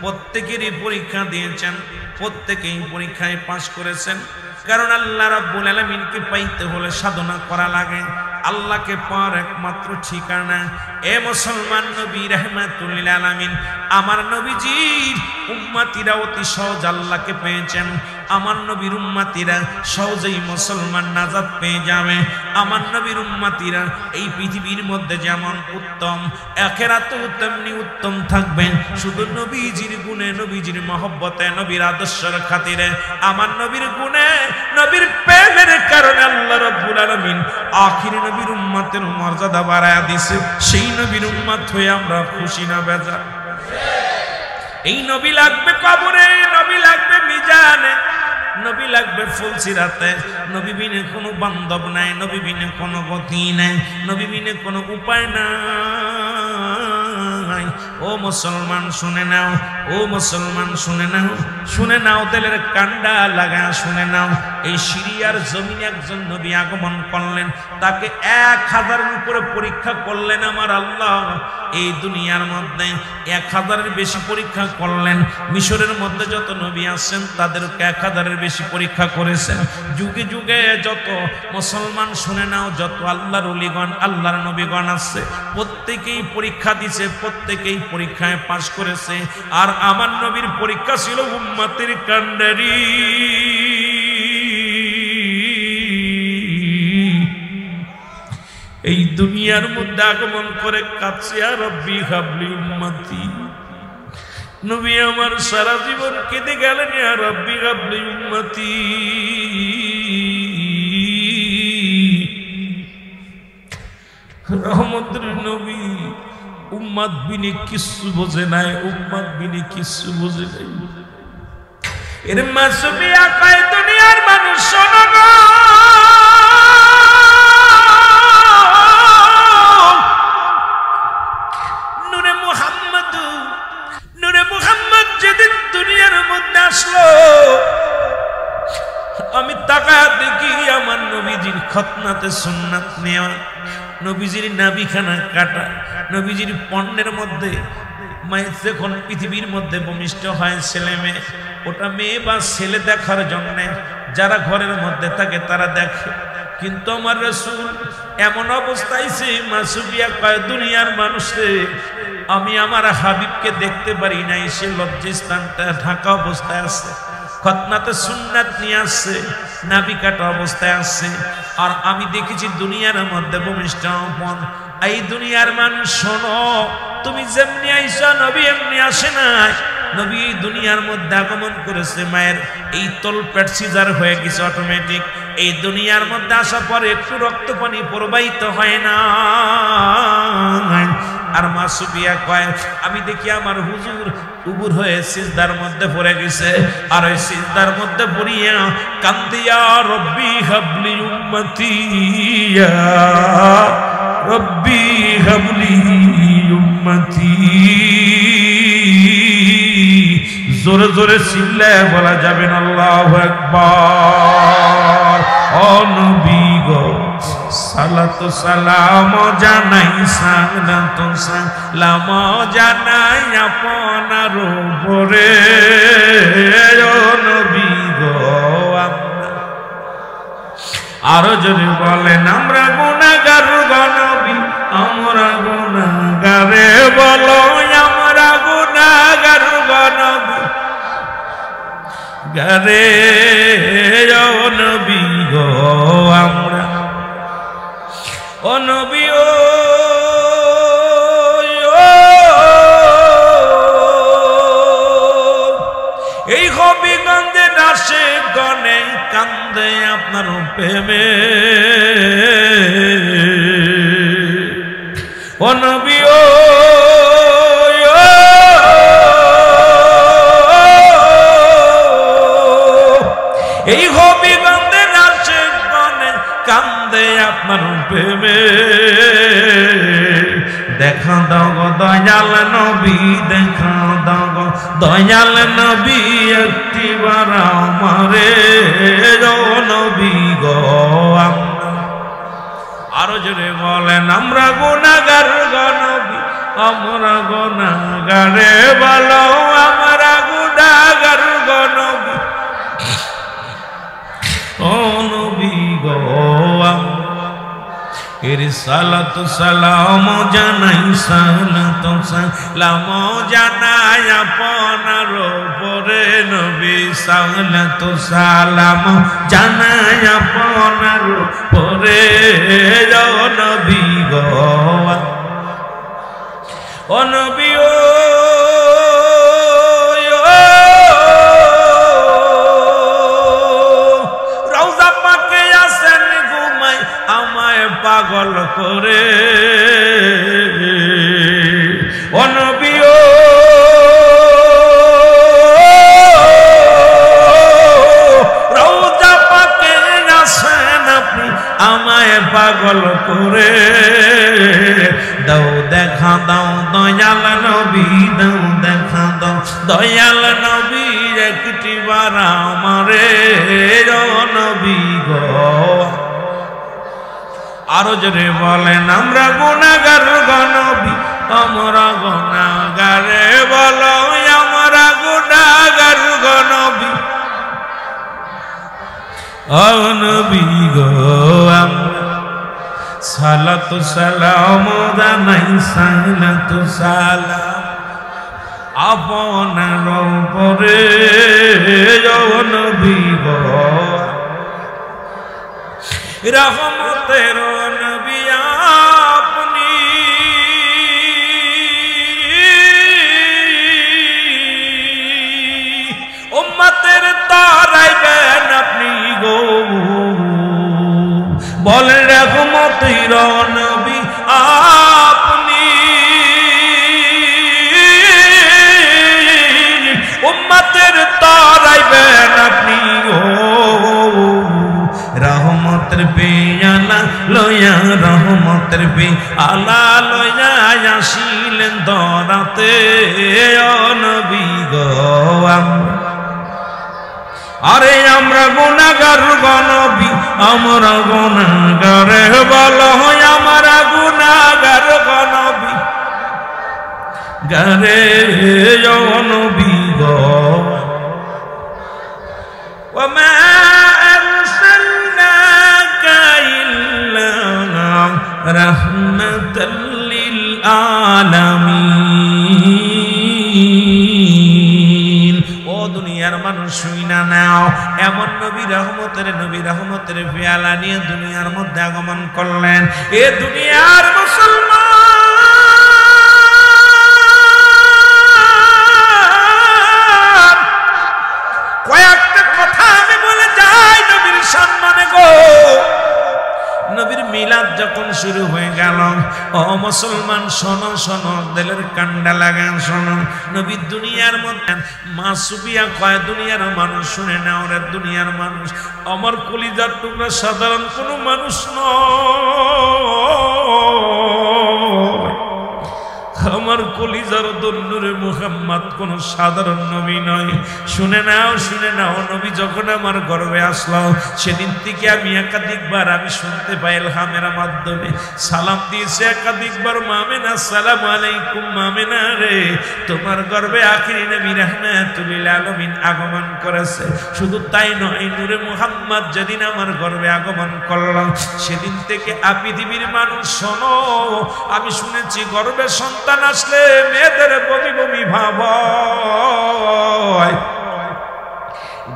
S1: প্রত্যেকেরই পরীক্ষা দিয়েছেন, প্রত্যেকেই পরীক্ষায় পাশ করেছেন। কারণ আল্লাহ রাব্বুল আলামিনকে পাইতে হলে সাধনা করা লাগে। আল্লাহকে পাওয়ার একমাত্র ঠিকানা এ মুসলমান নবী রাহমাতুল লিল আলামিন। আমার নবীজির উম্মতিরা অতি সহজ আল্লাহকে পেয়েছেন, আমার নবীর উম্মতিরা সহজেই মুসলমান নাজাত পেয়ে যাবে। আমার নবীর উম্মতিরা এই পৃথিবীর মধ্যে যেমন উত্তম, আখিরাতেও তেমনি উত্তম থাকবেন। শুধু নবীজির গুণে, নবীজির মহব্বতে, নবীর আদর্শের খাতিরে, আমার নবীর গুণে, নবীর প্রেমের কারণে আল্লাহ রাব্বুল আলামিন আখির নবীর উম্মতের মর্যাদা বাড়ায়া দিয়েছে। সেই নবীর উম্মত হয়ে আমরা খুশি না বেজার? এই নবী লাগবে কবরে, নবী লাগবে মিজানে, নবী লাগবে ফুলসিরাতে। নবী বিনে কোনো বান্ধব নাই, নবী বিনে কোনো গতি নাই, নবী বিনে কোনো উপায় নাই। ও মুসলমান শুনে নাও, ও মুসলমান শুনে নাও, শুনে নাও, দিলের কান্ডা লাগা শুনে নাও। এই সিরিয়ার জমিনে একজন নবী আগমন করলেন, তাকে 1000-এর উপরে পরীক্ষা করলেন আমার আল্লাহ। এই দুনিয়ার মধ্যে 1000-এর বেশি পরীক্ষা করলেন। মিশরের মধ্যে যত নবী আসছেন তাদেরকে 1000-এর বেশি পরীক্ষা করেছেন। যুগে যুগে যত মুসলমান শুনে নাও, যত আল্লাহর ওলিগণ, আল্লাহর নবীগণ আছে, প্রত্যেকেই পরীক্ষা দিছে, প্রত্যেকেই পরীক্ষায় পাশ করেছে। আর আমার নবীর পরীক্ষা ছিল উম্মতের কান্ডারি। এই দুনিয়ার মধ্যে আগমন করে কাছে, আর রব্বি হাবলি উম্মতি। নবী আমার সারা জীবন কেঁদে গেলেন, ইয়া রব্বি হাবলি উম্মতি। রহমতের নবী উম্মত বিনে কিছু বোঝে নাই, উম্মত বিনে কিছু বোঝে নাই। এর মাসুমিয়া কয় দুনিয়ার মানুষ শোনো গো, নূরে মুহাম্মদ যেদিন দুনিয়ার মধ্যে আসলো, আমি তাকায়া দেখি আমার নবীজির খতনাতে সুন্নাত নেওয়া, নবীজির নাভিখানা কাটা, নবীজির পণ্যের মধ্যে মায়ের যখন পৃথিবীর মধ্যে ভূমিষ্ঠ হয় ছেলে মেয়ে, ওটা মেয়ে বা ছেলে দেখার জন্য যারা ঘরের মধ্যে থাকে তারা দেখে। কিন্তু আমার রাসূল এমন অবস্থায় সে মাসুবিয়া কয় দুনিয়ার মানুষে আমি আমার হাবিবকে দেখতে পারি নাই, সে লজ্জাস্থানটা ঢাকা অবস্থায় আছে, খতনাতে সুন্নাত নিয়ে আসছে, নাভি কাটা অবস্থায় আসছে। আর আমি দেখেছি দুনিয়ার মধ্যে ভূমিষ্ঠ হন। এই দুনিয়ার মানুষ শোনো, তুমি যেমনি আইসা নবী এমনি আসে নাই। নবী এই দুনিয়ার মধ্যে আগমন করেছে, মায়ের এই তলপেট সিজার হয়ে গেছে অটোমেটিক। এই দুনিয়ার মধ্যে আসার পরে একটু রক্ত পানি প্রবাহিত হয় না। আর মাসুবিয়া কয় আমি দেখি আমার হুজুর উবুর হয়ে সিজদার মধ্যে পড়ে গেছে, আর ওই সিজদার মধ্যে পড়িয়া কান্দিয়া রব্বি হাবলি উম্মতি, ইয়া রব্বি হাবলি উম্মতি। জোরে জোরে চিল্লায় বলা যাবে না আল্লাহু আকবার। ও নবী গো সালাতু সালাম জানাই, সালাতু সালাম জানাই আপনার উপরে। ও নবী গো আরো যদি বলেন আমরা গুনাহগার গো নবী, আমরা গুনাহগার গুনাহগারে বলো আমরা গুনাহগার নবী গারে ও নবী গো আমরা ও নবী ও এই হবিগঞ্জে নাচে গনে কান্দে আপনার প্রেমে ও নবী ও এই হবিগঞ্জে নাচে গনে কান্দে আপনার প্রেমে দেখা দাও গো দয়াল নবী দেখা দাও গো দয়াল নবী একটিবার আমারে নবী গো আরো জোরে বলেন আমরা গুনাহগার গো নবী আমরা গুনাহগারে বলো আমরা গুনাহগার গো নবী ও নবী গো সালাতু সালাম জানাই সালাতু সালাম জানাই আপনার উপরে নবী সালাতু সালাম জানাই আপনার উপরে নবী গো ও নবী ও রওজা পাকে আসেন ঘুমাই আমায় পাগল করে ও নবী ও রওজা পাকে আসেন আপনি আমায় পাগল করে দাও দেখা দাও দয়াল নবী দাও দেখা দাও দয়াল নবী একটিবার আমারে নবী গো আরো জোরে বলেন আমরা গুনাহগার গো নবী আমরা গুনাহগারে বলো আমরা গুনাহগার গো নবী ও নবী গো সালাতু সালাম জানাই সালাতু সালাম আপনার উপরে ও নবী গো রহমতের নবী আপনি উম্মতের তারাইবেন আপনি গো বলেন রহমতের নবী আপনি উম্মতের তারাইবেন আপনি গো রহমতের পেয়ালা লয়া রহমতের পেয়ালা লয়া আসিলেন দরাতে ও নবী গো আরে আমরা গুনাহগার গো নবী আমরা গুনাহগারে বলো আমরা গুনাহগার গো নবী গারে ও নবী গো ওমা রহমাতাল লিল আলামিন ও দুনিয়ার মানুষ শুইনা নাও এমন নবী রহমতের পেয়ালা নিয়ে দুনিয়ার মধ্যে আগমন করলেন এ দুনিয়ার মুসলমান কয়েকটা কথা আমি বলে যাই নবীর সম্মানে গো নবীর মিলাদ যখন শুরু হয়ে গেল ও মুসলমান শোনো শোনো দিলের কান্ডা লাগান শোনো নবী দুনিয়ার মধ্যে মা সুফিয়া কয় দুনিয়ার মানুষ শুনে না ওরা দুনিয়ার মানুষ আমার কলিজার টুকরা সাধারণ কোনো মানুষ নয় আমার কলিজার নূরে মুহাম্মদ কোন সাধারণ নবী নয়। শুনে নাও নবী যখন আমার গর্ভে আসলো সেদিন থেকে আমি একাধিকবার আমি শুনতে পাই ইলহামের মাধ্যমে সালাম দিয়েছে একাধিকবার, মামেনা আসসালামু আলাইকুম মামেনা রে, তোমার গর্ভে আখিরি নবী রাহমাতুল লিল আলামিন আগমন করেছে। শুধু তাই নয়, নূরে মুহাম্মদ যেদিন আমার গর্ভে আগমন করলাম সেদিন থেকে পৃথিবীর মানুষ শোনো, আমি শুনেছি গর্ভে সন্তান আসলে মেয়েদের বমি বমি ভাব হয়।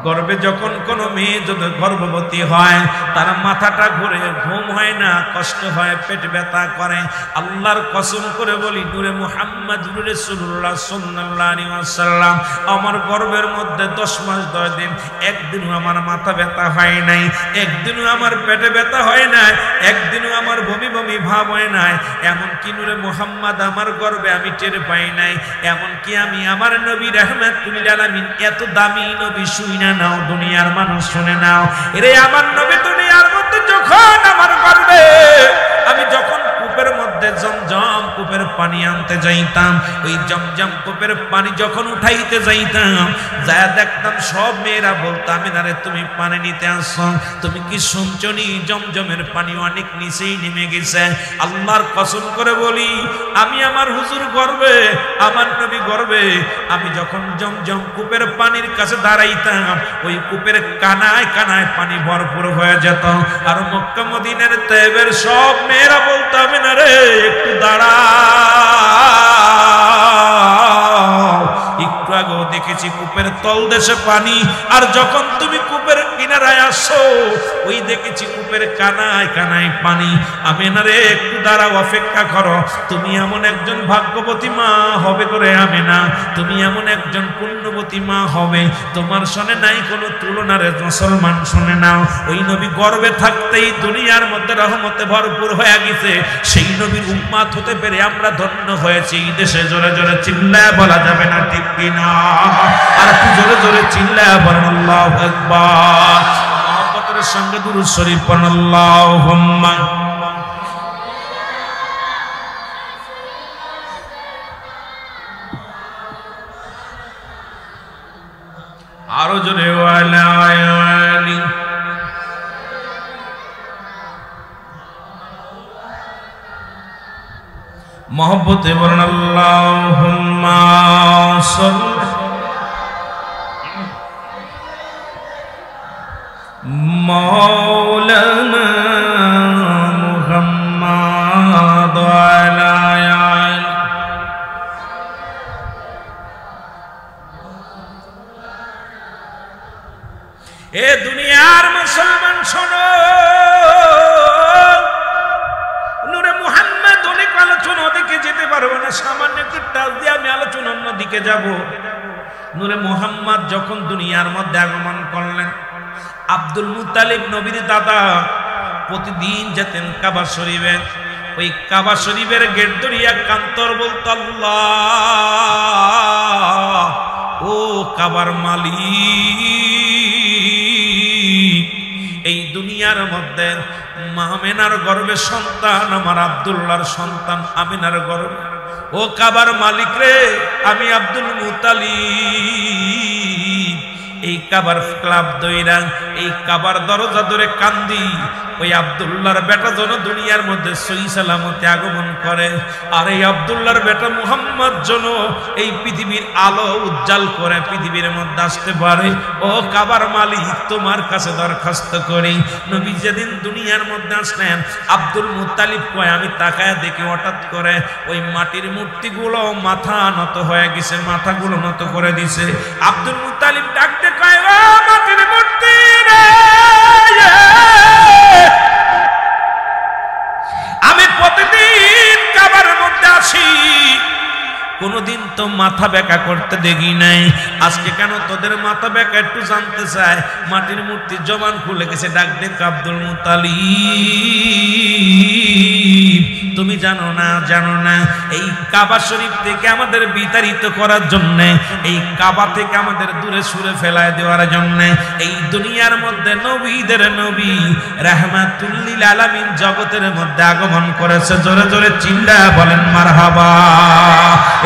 S1: গর্ভে যখন কোনো মেয়ে যদি গর্ভবতী হয় তার মাথাটা ঘুরে, ঘুম হয় না, কষ্ট হয়, পেট ব্যথা করে। আল্লাহর কসম করে বলি নূরে মুহাম্মদুর রাসূলুল্লাহ সাল্লাল্লাহু আলাইহি ওয়াসাল্লাম আমার গর্ভের মধ্যে 10 মাস 10 দিন একদিনও আমার মাথা ব্যথা হয় নাই, একদিনও আমার পেটে ব্যথা হয় নাই, একদিনও আমার বমি বমি ভাব হয় নাই। এমন কি নূরে মুহাম্মদ আমার গর্ভে আমি টের পাই নাই। এমন কি আমি আমার নবী রাহমাতুল লিল আলামিন এত দামি নবী শুই না নাও, দুনিয়ার মানুষ শুনে নাও, এরে আমার নবী দুনিয়ার মধ্যে যখন আমার গর্ভে আমি যখন কূপের মধ্যে জমজম কূপের পানি আনতে যাইতাম, ওই জমজম কূপের পানি যখন উঠাইতে যাইতাম যায় দেখতাম সব মেয়েরা বলতো আমিনারে তুমি পানি নিতে আসছো, তুমি কি শুনছো নি জমজমের পানি অনেক নিচেই নেমে গেছে। আল্লাহর কসম করে বলি আমি আমার হুজুর গর্বে, আমার নবী গর্বে আমি যখন জমজম কূপের পানির কাছে দাঁড়াইতাম ওই কূপের কানায় কানায় পানি ভরপুর হয়ে যেত। আর মক্কা মদিনার তায়েবের সব মেয়েরা বলতো আমিনারে একটু দাঁড়াও, একটু আগেও দেখেছি কূপের তলদেশে পানি, আর যখন তুমি কূপের কিনারায় আসো ওই দেখেছি কূপের কানায় কানায় পানি। আমিনারে একটু দাঁড়াও, অপেক্ষা করো, তুমি এমন একজন ভাগ্যবতী মা হবে করে আমিনা, তুমি এমন একজন পুণ্যবতী মা হবে তোমার সনে নাই কোনো তুলনা রে মুসলমান শুনে নাও। ওই নবী গর্বে থাকতেই দুনিয়ার মধ্যে রহমতে ভরপুর হয়ে গেছে, সেই নবীর উম্মত হতে পেরে আমরা ধন্য হয়েছি। এই দেশে জোরে জোরে চিল্লায় বলা যাবে না ঠিক কিনা? আর একটু জোরে জোরে চিল্লায় বলেন আল্লাহু আকবার। মহব্বতের সঙ্গে দুরূদ শরীফ পড়ুন আল্লাহুম্মা। আরো জোরে ওয়ালা আলি। মহব্বতে বলেন আল্লাহুম্মা সাল্লি মাওলানা মুহাম্মাদ ওয়ালা আলি। এ দুনিয়ার মুসলমান শোনো, নূরে মুহাম্মদ অনেক আলোচনা ওদিকে যেতে পারবো না, সামান্য একটু টাচ দিয়ে আমি আলোচনা অন্যদিকে যাব। নূরে মুহাম্মদ যখন দুনিয়ার মধ্যে আগমন করলেন, আব্দুল মুত্তালিব নবীর দাদা প্রতিদিন যেতেন কাবা শরীফে, ওই কাবা শরীফের গেট ধরিয়া কান্তর বলতো আল্লাহ ও কাবার মালিক, এই দুনিয়ার মধ্যে আমিনার গর্ভে সন্তান আমার আব্দুল্লাহর সন্তান আমিনার গর্ভে, ও কাবার মালিক রে আমি আব্দুল মুত্তালিব এই কাবার ক্লাব দইরা এই কাবার দরজা ধরে কান্দি ওই আব্দুল্লাহর বেটা যেন দুনিয়ার মধ্যে সহি সালামতে আগমন করে, আর এই আব্দুল্লাহর বেটা মুহাম্মদ যেন এই পৃথিবীর আলো উজ্জ্বল করে পৃথিবীর মধ্যে আসতে পারে। ও কাবার মালিক তোমার কাছে দরখাস্ত করি। নবী যেদিন দুনিয়ার মধ্যে আসলেন আব্দুল মুত্তালিব কয় আমি তাকায় দেখি হঠাৎ করে ওই মাটির মূর্তিগুলো মাথা নত হয়ে গেছে, মাথাগুলো নত করে দিছে। আব্দুল মুত্তালিব ডাকতে কয় ও মাটির মূর্তি রে, আমি প্রতিদিন কাবার মধ্যে আসি, কোনদিন তো মাথা বেঁকা করতে দেখি নাই, আজকে কেন তোদের মাথা বেঁকা একটু জানতে চায়। মাটির মূর্তির জবান খুলে গেছে, ডাক দেখ আব্দুল মুত্তালিব তুমি জানো না জানো না এই কাবা শরীফ থেকে আমাদের বিতাড়িত করার জন্য, এই কাবা থেকে আমাদের দূরে সরে ফেলায় দেওয়ার জন্য এই দুনিয়ার মধ্যে নবীদের নবী রাহমাতুল লিল আলামিন জগতের মধ্যে আগমন করেছে। জোরে জোরে চিল্লা বলেন মারহাবা।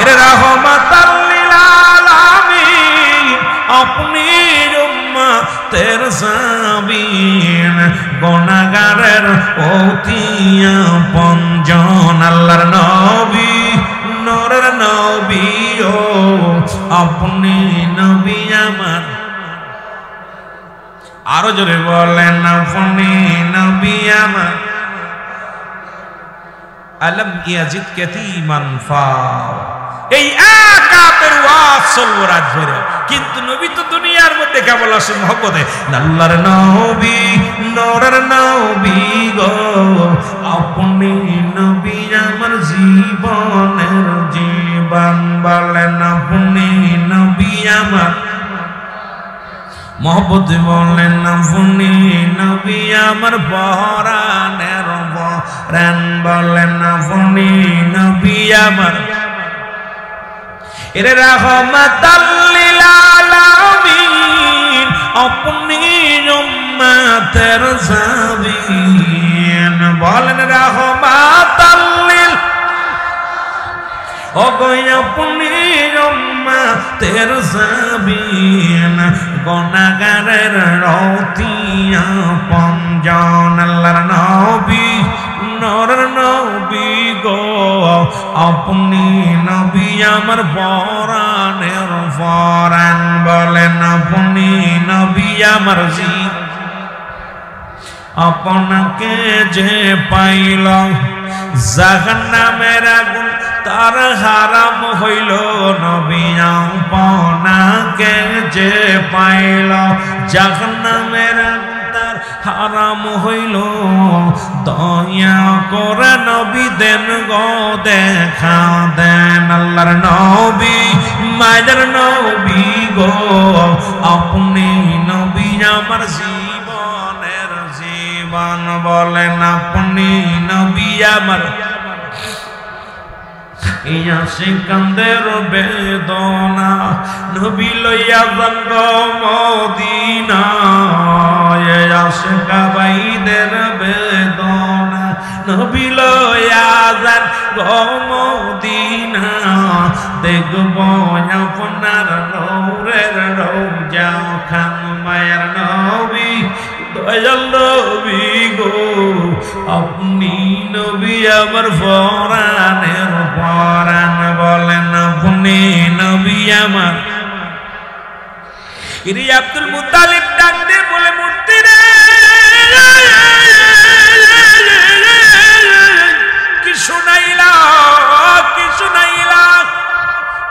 S1: এর রাহমাতুল লিল আলামিন আপনি উম্মতের সাবিন গুনাহগারের অতি আপনজন আল্লাহর নবী নূরের নবী ও আপনি নবী আমার। আরো জোরে বলেন আপনি নবী আমার। আলম ইয়াজিদ কাতীমান ফা এই একাতের ওয়াজ চলবো রাত ভরে, কিন্তু নবী তো দুনিয়ার মধ্যে কেবল আসে মহব্বতে। আল্লাহর নবী নূরের নবী গো আপনি নবী আমার জীবনের জীবন বলেন আপনি নবী আমার। মহব্বতে বলেন আপনি নবী আমার পরাণের পরাণ বলেন আপনি নবী আমার। এর রাহমাতাল লিল আলামিন আপনি উম্মতের সাবিন বলেন রাহমাতাল লিল ও গো আপনি উম্মতের সাবিন গুনাহগারের অতি আপনজন আল্লাহর নবী নূরের নবী গো আপনি নবী আমার পরাণের পরাণ বলেন আপনি নবী আমার জীবন। আপনাকে যে পাইল জাহান্নামের আগুন তার হারাম হইল নবী আপনাকে যে পাইল জাহান্নামের আগুন তার হারাম হইল। দয়া করে নবী দেন গো দেখা দেন আল্লাহর নবী মায়ের নবী গো আপনি নবী আমার জীবনের জীবন বলেন আপনি নবী আমার। ইয়া সিকান্দের বেদনা নবী লইয়া জঙ্গ মদিনা ইয়া সিকাবাইদের বেদনা নবী লইয়া জঙ্গ মদিনা দেখব আপনার নূরের রওজা খান মায়ের নবী দয়াল নবী গো আপনি নবী আমার পরাণের পরাণ বলেন আপনি নবী আমার। ইরি আব্দুল মুত্তালিব ডাক দিয়ে বলে মূর্তি রে কি শুনাইলা কি শুনাইলা।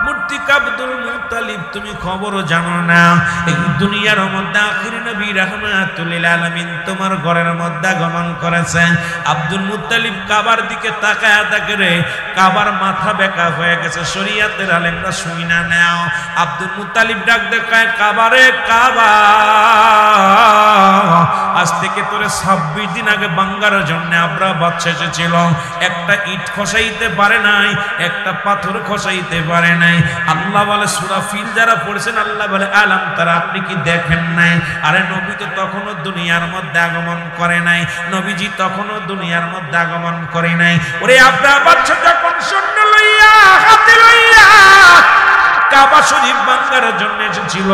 S1: মূর্তি আব্দুল মুত্তালিব তুমি খবর জানো না এই দুনিয়ার মধ্যে আখির নবী রাহমাতুল লিল আলামিন তোমার ঘরের মধ্যে আগমন করেছেন। আব্দুল মুত্তালিব কাবার দিকে তাকায় দেখে রে কাবার মাথা বেঁকা হয়ে গেছে। শরীয়তের আলেমরা শুই না নাও। আব্দুল মুত্তালিব ডাক দেখায় কাবারে কাবা আজ থেকে তোরে 26 দিন আগে বাঙ্গার জন্য আব্রা বাদশা এসেছিল। একটা ইট খসাইতে পারে নাই, একটা পাথর খসাইতে পারে নাই। আল্লাহ বলে সূরা ফিল যারা পড়েছেন আল্লাহ বলে আলাম তারা আপনি কি দেখেন নাই? আরে নবী তো তখনও দুনিয়ার মধ্যে আগমন করে নাই, নবীজি তখনও দুনিয়ার মধ্যে আগমন করে নাই। ওরে আব্রা বাদশা যখন সৈন্য লইয়া হাতে লইয়া কাবা শরীফ ভাঙার জন্য এসেছিল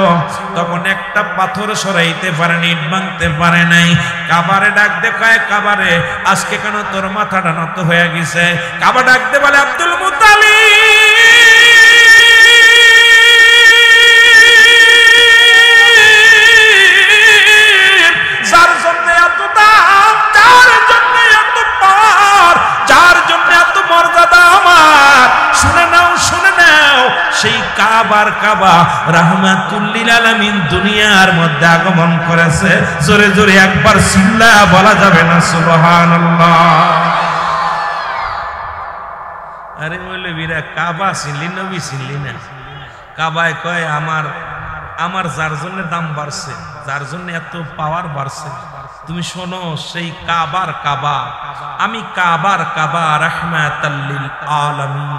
S1: তখন একটা পাথর সরাইতে পারেনি, ইট ভাঙতে পারে নাই। কাবারে ডাক দেখায় কাবারে আজকে কেন তোর মাথাটা নত হয়ে গেছে? কাবা ডাকতে বলে আব্দুল মুত্তালিব যার জন্য এত দাম, যার জন্য এত পাওয়ার, যার জন্য এত মর্যাদা আমার, শুনে নাও শুনে নাও সেই কাবার কাবা রাহমাতুল লিল আলামিন দুনিয়ার মধ্যে আগমন করেছে। জোরে জোরে একবার চিল্লা বলা যাবে না সুবহানাল্লাহ? আরে মৌলবীরা কাবা চিনলি নবী চিনলি না? কাবায় কয় আমার আমার যার জন্য দাম বাড়ছে, যার জন্য এত পাওয়ার বাড়ছে, তুমি শোনো, সেই কাবার কাবা, আমি কাবার কাবা রাহমাতাল লিল আলামিন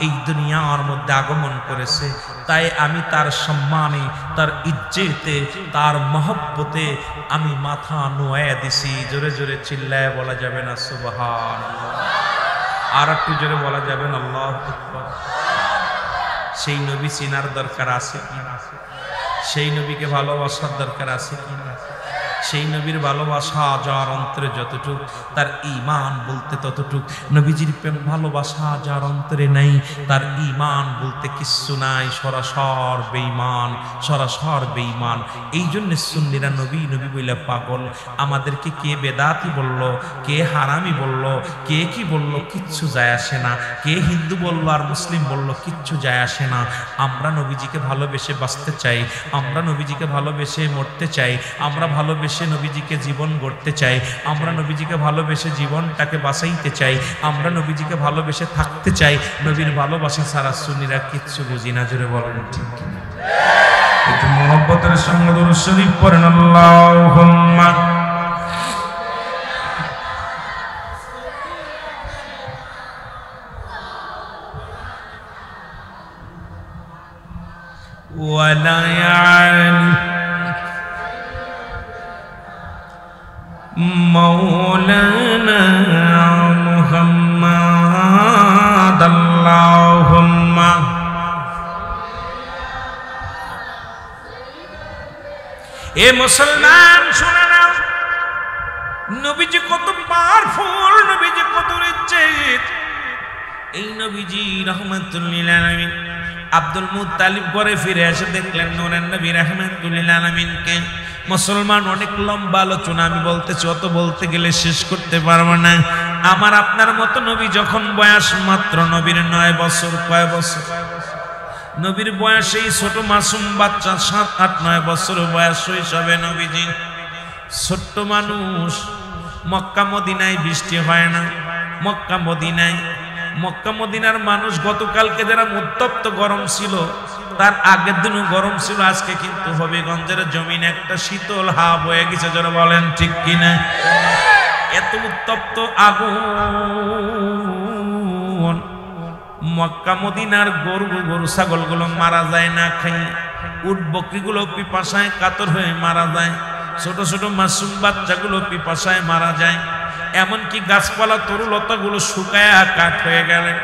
S1: এই দুনিয়ার মধ্যে আগমন করেছে, তাই আমি তার সম্মানে, তার ইজ্জতে, তার মহব্বতে আমি মাথা নোয়া দিছি। জোরে জোরে চিল্লায় বলা যাবে না সুবহানাল্লাহ? আর একটু জোরে বলা যাবে না আল্লাহু আকবার? সেই নবী চিনার দরকার আছে কি না? সেই নবীকে ভালোবাসার দরকার আছে কি না? সেই নবীর ভালোবাসা যার অন্তরে যতটুক, তার ঈমান বলতে ততটুক। নবীজির প্রেম ভালোবাসা যার অন্তরে নাই, তার ঈমান বলতে কিচ্ছু নাই, সরাসর বেঈমান, সরাসর বেঈমান। এই জন্য সুন্নিরা নবী নবী বলে পাগল। আমাদেরকে কে বেদাতি বলল, কে হারামি বলল, কে কি বলল, কিচ্ছু যায় আসে না। কে হিন্দু বলল আর মুসলিম বলল, কিচ্ছু যায় আসে না। আমরা নবীজিকে ভালোবেসে বাঁচতে চাই, আমরা নবীজিকে ভালোবেসে মরতে চাই, আমরা ভালোবেসে নবীজিকে জীবন গড়তে চাই, আমরা নবীজিকে ভালোবেসে জীবনটাকে বাঁচাইতে চাই, আমরা নবীজিকে ভালোবেসে থাকতে চাই। নবীর ভালোবাসা ছাড়া সুন্নিরা কিচ্ছু বুঝি না। জোরে বলেন ঠিক কিনা? একটু মুহাব্বতের সঙ্গে দরুদ শরীফ পড়েন আল্লাহুম্মা ওয়ালা ইয়ানি مولانا محمد اللهم এ মুসলমান শুনে নাও, নবীজি কত পাওয়ারফুল, নবীজি কত রিচেট। এই নবীজি রাহমাতুল লিল আলামিন আব্দুল মুত্তালিব ঘরে ফিরে এসে দেখলেন নূরের নবী রাহমাতুল লিল আলামিনকে। মুসলমান, অনেক লম্বা আলোচনা আমি বলতেছি, অত বলতে গেলে শেষ করতে পারবো না। আমার আপনার মতো নবী যখন বয়স মাত্র নবীর 9 বছর, কয় বছর? নবীর বয়স এই ছোট মাসুম বাচ্চা 7, 8, 9 বছর বয়স, শৈশবে নবীজি ছোট্ট মানুষ। মক্কা মদিনায় বৃষ্টি হয় না, মক্কা মদিনার মানুষ গতকালকে যারা উত্তপ্ত গরম ছিল, তার আগের দিনও গরম ছিল, আজকে কিন্তু হবিগঞ্জের জমিন একটা শীতল হাওয়া বয়ে গেছে। যারা বলেন ঠিক কিনা? এত উত্তপ্ত আগুন। মক্কা মদিনার গরু ছাগলগুলো মারা যায় না খাই, উট বকরিগুলো পিপাসায় কাতর হয়ে মারা যায়, ছোট ছোট মাসুম বাচ্চাগুলো পিপাসায় মারা যায়, এমনকি গাছপালা তরুলতাগুলো শুকায় কাঠ হয়ে গেলেন।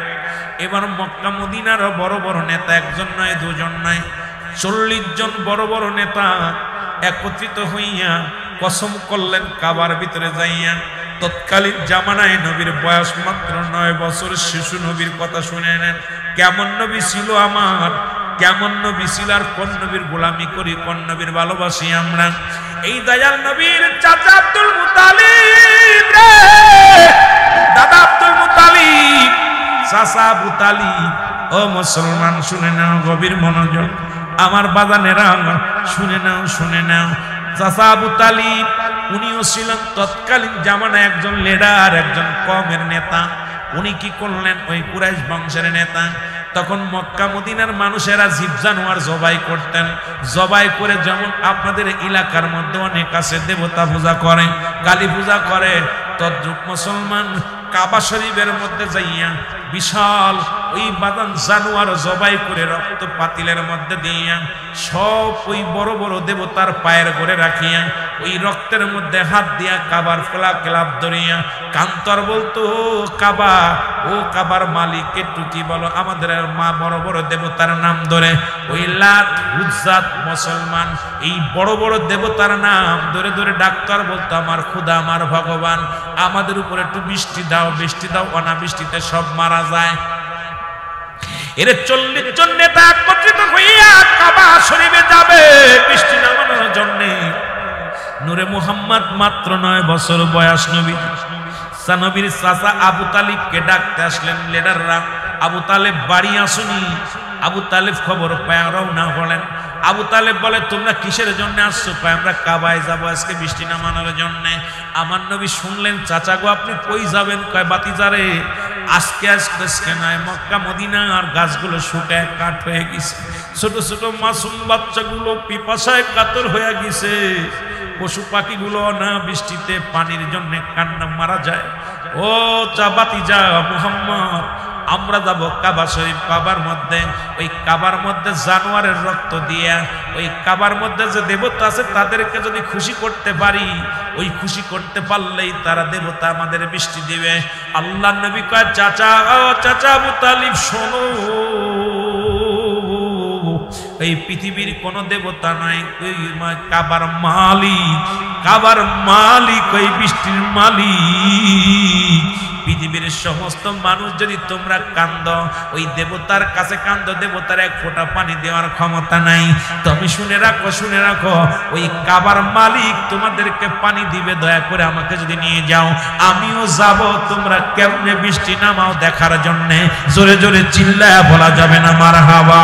S1: এবার মক্কা মদিনার বড় বড় নেতা, একজন নয় দুজন নয়, 40 জন বড় বড় নেতা একত্রিত হইয়া কসম করলেন কাবার ভিতরে যাইয়া। তৎকালীন জামানায় নবীর বয়স মাত্র 9 বছর শিশু নবীর কথা শুনে নেন। কেমন নবী ছিল আমার, কেমন নবী ছিল, আর কোন নবীর গোলামি করি, কোন নবীর ভালোবাসি আমরা। এই দয়াল নবীর চাচা আব্দুল মুতালিব রে, দাদা আব্দুল মুতালিব, চাচা আবু তালিব। ও মুসলমান শুনে নাও, গভীর মনোযোগ আমার বাজানেরা, শুনে নাও, শুনে নাও। চাচা আবু তালিব উনিও ছিলেন তৎকালীন জামানায় একজন লিডার, একজন কওমের নেতা। উনি কি করলেন, ওই কুরাইশ বংশের নেতা। তখন মক্কা মদিনার মানুষেরা জীব জানোয়ার জবাই করতেন। জবাই করে, যেমন আপনাদের এলাকার মধ্যে অনেক আছে দেবতা পূজা করে, কালী পূজা করে, তদ্রূপ মুসলমান কাবা শরীফের মধ্যে যাইয়া বিশাল ওই বাদান জানোয়ার জবাই করে রক্ত পাতিলের মধ্যে দিয়া সব ওই বড় বড় দেবতার পায়ের করে রাখিয়া ওই রক্তের মধ্যে হাত দিয়া কাবার ফলা ক্লাব ধরিয়া কান্তর বলতো, কাবা, ও কাবার মালিক একটু কি বলো, আমাদের মা বড় বড় দেবতার নাম ধরে ওই লাত উজ্জাত মুসলমান এই বড় বড় দেবতার নাম ধরে ধরে ডাক্তার বলতো, আমার খোদা, আমার ভগবান, আমাদের উপরে একটু বৃষ্টি দাও, বৃষ্টি দাও, অনাবৃষ্টিতে সব মারা যায়। এর 40 জন নেতা একত্রিত হইয়া কাবা শরীফে যাবে বৃষ্টি নামানোর জন্য। নূরে মুহাম্মদ মাত্র 9 বছর বয়স। নবীর চাচা আবু তালিবকে ডাকতে আসলেন লিডাররা। আবু তালেব বাড়ি আসুনি। আবু তালেব খবর পায় রওনা হলেন। আবু তালেব বলে, তোমরা কিসের জন্য আসছো? পায় আমরা কাবায় যাবো আজকে বৃষ্টি নামানোর জন্য। আমার নবী শুনলেন, চাচা গো আপনি কই যাবেন? কয় বাতিজারে, আজকে আজকে নয়, মক্কা মদিনা আর গাছগুলো শুকায় কাঠ হয়ে গেছে, ছোট ছোট মাসুম বাচ্চাগুলো পিপাসায় কাতর হয়ে গেছে, পশু পাখিগুলো না বৃষ্টিতে পানির জন্য কান্না মারা যায়। ও চাবাতিজা মুহাম্মদ, আমরা যাব কাবা শরীফ, কাবার মধ্যে, ওই কাবার মধ্যে জানোয়ারের রক্ত দিয়া ওই কাবার মধ্যে যে দেবতা আছে তাদেরকে যদি খুশি করতে পারি, ওই খুশি করতে পারলেই তারা দেবতা আমাদের বৃষ্টি দিবে। আল্লাহ নবী কয়, চাচা চাচা আবু তালিব শোনো, এই পৃথিবীর কোন দেবতা নাই, ওই কাবার মালিক, কাবার মালিক, ওই বৃষ্টির মালিক। পৃথিবীর সমস্ত মানুষ যদি তোমরা কান্দ, ওই দেবতার কাছে কান্দ, দেবতার এক ফোঁটা পানি দেওয়ার ক্ষমতা নাই। তুমি শুনে রাখো, শুনে রাখো, ওই কাবার মালিক তোমাদেরকে পানি দিবে। দয়া করে আমাকে যদি নিয়ে যাও, আমিও যাব, তোমরা কেমনে বৃষ্টি নামাও দেখার জন্য। জোরে জোরে চিল্লায়া বলা যাবে না মারহাবা।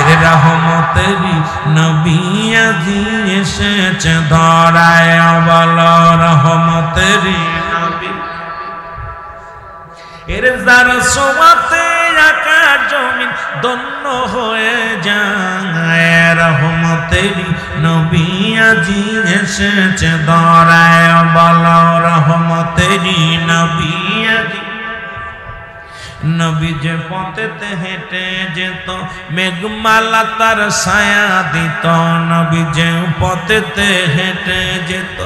S1: এর রহমতেরই নবী আজি এসেছে ধরায়, বলো রহমতেরই নবী। এর যার সোয়াতে আকাশ জমিন ধন্য হয়ে যায়, রহমতেরই নবী আজি এসেছে ধরায়, বলো রহমতেরই নবী আজি। নবী যে পথেতে হেঁটে যেত মেঘমালা তার ছায়া দিত, নবী যে পথেতে হেঁটে যেত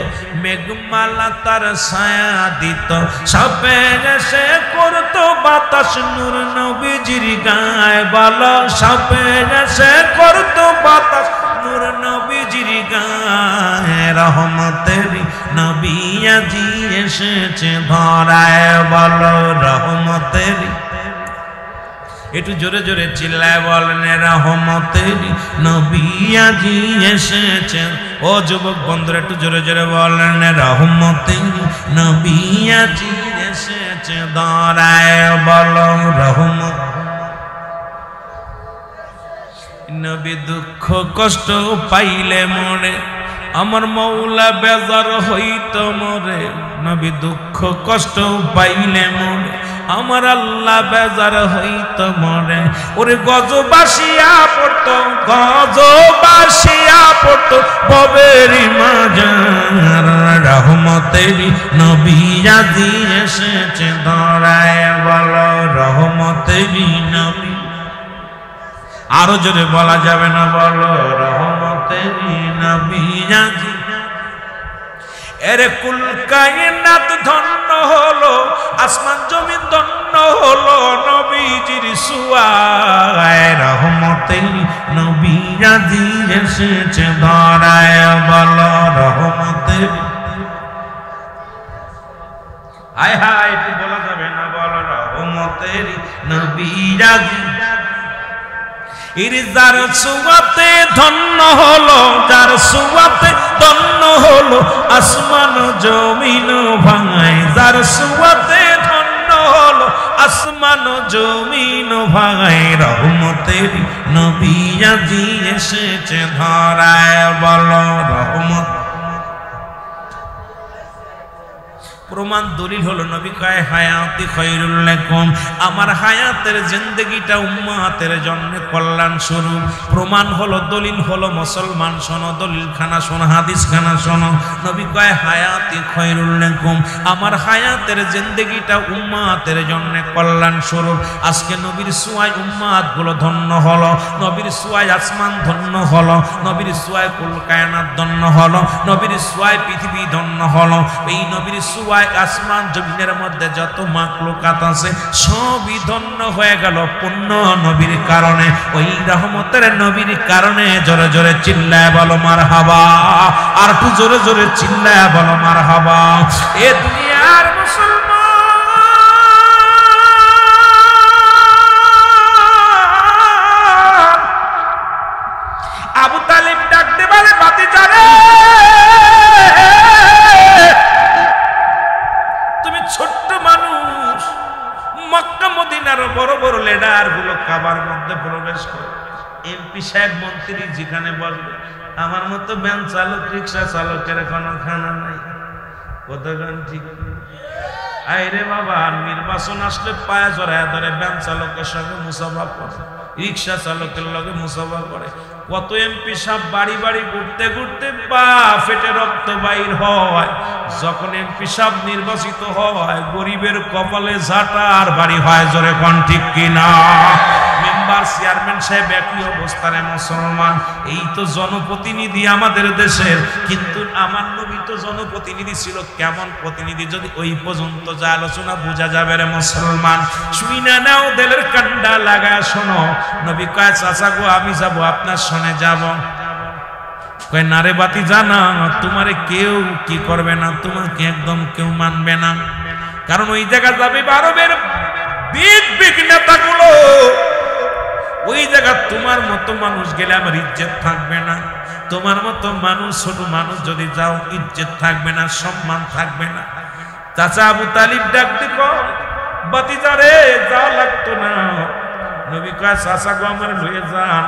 S1: মেঘমালা তার ছায়া দিত। সাপে এসে করতো বাতাস নূর নবীজির গায়ে, বলো সাপে এসে করতো বাতাস নূর নবীজির গায়ে, রহমতেরই নবী আজি এসেছে ধরায়, বলো রহমতেরই। একটু জোরে জোরে চিল্লায় বলেন, রহমতেরই নবী আজি এসেছেন। ও যুবক বন্ধুরা একটু জোরে জোরে বলেন, রহমতেরই নবী আজি এসেছে ধরায়, বলো রহমত। নবী দুঃখ কষ্ট পাইলে মরে আমার মৌলা বেজার হইত মরে, নবী দুঃখ কষ্ট পাইলে মরে আমার আল্লাহ বেজার হইত মরে। ওরে গজবাসিয়া পড়তো, গজবাসিয়া পড়তো ববেরি মাজার, রহমতেরই নবী আজি এসেছে ধরায়, বলো রহমতেরই নবী। আরো জোরে বলা যাবে না, বলো রহমতেরই নবী আজি। এরে কুল কায়নাত ধন্য হলো, আসমান জমিন ধন্য হলো নবীজির সুয়ায়, রহমতেরই নবী আজি এসেছে ধরায়, বলো রহমতেরই। হায় হায় একটু বলা যাবে না, বলো রহমতেরই নবী আজি। এর যার সুয়াতে ধন্য হলো, যার সুয়াতে ধন্য হলো আসমান জমিন ভাঙায়, যার সুয়াতে ধন্য হলো আসমান জমিন ভাঙায়, রহমতেরই নবী আজি এসেছে ধরায়, বলো রহমত। প্রমাণ দলিল হলো নবী কয়, হায়াতি খায়রুল লাকুম, আমার হায়াতের জিন্দেগিটা উম্মতের জন্য কল্যাণ স্বরূপ। প্রমাণ হলো, দলিল হলো, মুসলমান শোনো, দলিল খানা শোনো, হাদিস খানা শোনো। নবী কয় হায়াতি খায়রুল লাকুম, আমার হায়াতের জিন্দেগিটা উম্মতের জন্য কল্যাণ স্বরূপ। আজকে নবীর সুয়ায় উম্মত গুলো ধন্য হলো, নবীর সুয়ায় আসমান ধন্য হলো, নবীর সুয়ায় কুল কায়নাত ধন্য হলো, নবীর সুয়ায় পৃথিবী ধন্য হলো। এই নবীর সুয়ায় আসমান জমিনের মধ্যে যত মাখলুকাত আছে সবই ধন্য হয়ে গেল পূর্ণ নবীর কারণে, ওই রহমতের নবীর কারণে। জোরে জোরে চিল্লায় বলো মারহাবা, আর একটু জোরে জোরে চিল্লায় বলো মারহাবা। এ দুনিয়ার মুসলমান আবু তালিব ডাকতে বলে, ভাতিজা রে, ছোট্ট মানুষ, মক্কা মদিনার বড় বড় লিডার গুলো কাবার মধ্যে প্রবেশ করে, এমপি সাহেব মন্ত্রী যেখানে বসবে, আমার মতো ভ্যান চালক রিক্সা চালকের কোনো খানা নাই। কতক্ষণ ঠিক আইরে বাবা, নির্বাচন আসলে পায়ে জড়ায় ধরে ভ্যান চালকের সঙ্গে মুসাফা করে, রিক্সা চালকের লগে মুসাফা করে। কত এমপি সাহেব বাড়ি বাড়ি ঘুরতে ঘুরতে পা ফেটে রক্ত বাইর হয়। যখন এমপি সাহেব নির্বাচিত হয়, গরিবের কপালে ঝাঁটা আর বাড়ি হয়। জোরে কোন ঠিক কিনা? মেম্বার চেয়ারম্যান সাহেব একই অবস্থানে মুসলমান। এই তো জনপ্রতিনিধি আমাদের দেশের, কিন্তু আমার নবী তো জনপ্রতিনিধি ছিল। কেমন প্রতিনিধি যদি ওই পর্যন্ত যা আলোচনা বোঝা যাবে রে মুসলমান। শুই না নাও, দেলের কান্ডা লাগায় শোনো। নবী কয় চাচা গো আমি যাব, আপনার সনে যাব। কয় না রে বাতি জানা, তোমারে কেউ কি করবে না, তোমাকে একদম কেউ মানবে না। কারণ ওই জায়গা যাবে আরবের বিগ বিগ নেতাগুলো। ওই জায়গা তোমার মতো মানুষ গেলে আমার ইজ্জত থাকবে না। তোমার মতো মানুষ, ছোট মানুষ যদি যাও, ইজ্জত থাকবে না, সম্মান থাকবে না। চাচা আবু তালিব ডাক দিব, বাতিজা রে যা লাগতো না। নবী কয় চাচা গো আমার লয়ে যান।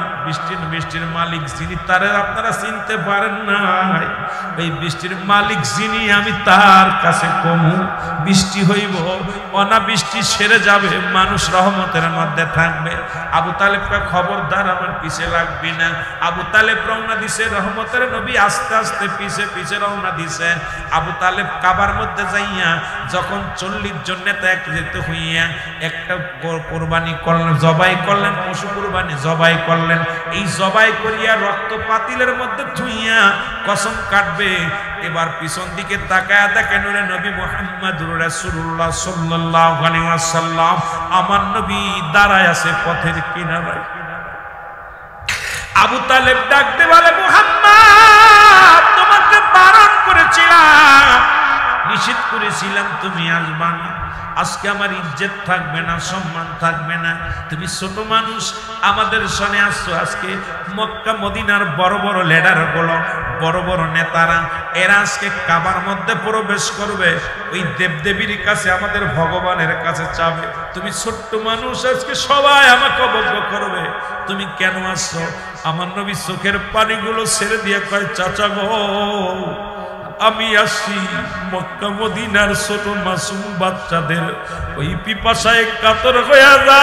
S1: বৃষ্টির মালিক যিনি, তারে আপনারা চিনতে পারেন না। এই বৃষ্টির মালিক যিনি, আমি তার কাছে কমু। বৃষ্টি হইব, অনাবৃষ্টি সেরে যাবে, মানুষ রহমতের মধ্যে থাকবে। আবু তালেব কয় খবরদার আমার পিছে লাগবি না। আবু তালেব রওনা দিছে রহমতের নবী, আস্তে আস্তে পিছে পিছে রওনা দিছে। আবু তালেব কাবার মধ্যে যাইয়া যখন 40 জন নেতা একত্রিত হইয়া একটা কোরবানি করলেন, জবাই করলেন, পশু কুরবানি জবাই করলেন। এই জবাই করিয়া রক্ত পাতিলের মধ্যে ধুইয়া কসম কাটবে। এবার পিছন দিকে তাকায়া দেখেন ওরে নবী মুহাম্মদুর রাসূলুল্লাহ সাল্লাল্লাহু আলাইহি ওয়াসাল্লাম, আমার নবী দাঁড়ায় আছে পথের কিনারায়। আবু তালেব ডাকতে বলে, মুহাম্মদ তোমাকে বারণ করেছিলাম, নিষেধ করেছিলাম, তুমি আসবা না। আজকে আমার ইজ্জত থাকবে না, সম্মান থাকবে না। তুমি ছোট মানুষ, আমাদের সনে আসছো। আজকে মক্কা মদিনার বড় বড় লিডার গুলো, বড় বড় নেতারা, এরা আজকে কাবার মধ্যে প্রবেশ করবে। ওই দেবদেবীর কাছে, আমাদের ভগবানের কাছে চাবে। তুমি ছোট্ট মানুষ, আজকে সবাই আমাকে অবজ্ঞ করবে। তুমি কেন আসছো? আমার নবী চোখের পানিগুলো ছেড়ে দিয়ে কয়, চাচা গো আমি আসি মক্কা মদিনার ছোট মাসুম বাচ্চাদের ওই পিপাসায় কাতর হয়ে যায়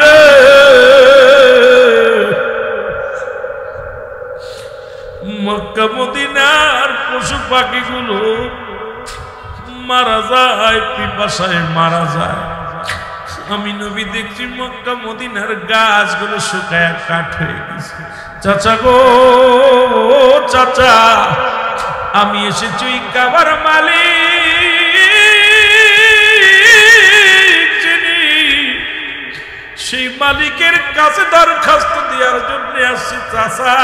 S1: রে। মক্কা মদিনার পশু পাখিগুলো মারা যায়, পিপাসায় মারা যায়। আমি নবী দেখছি মক্কা মদিনার গাছগুলো শুকায় কাঠ হয়ে গেছে। চাচা গো চাচা, আমি এসেছি ওই কাবার মালিক যিনি, সেই মালিকের কাছে দরখাস্ত দেওয়ার জন্য আসছি। চাচা,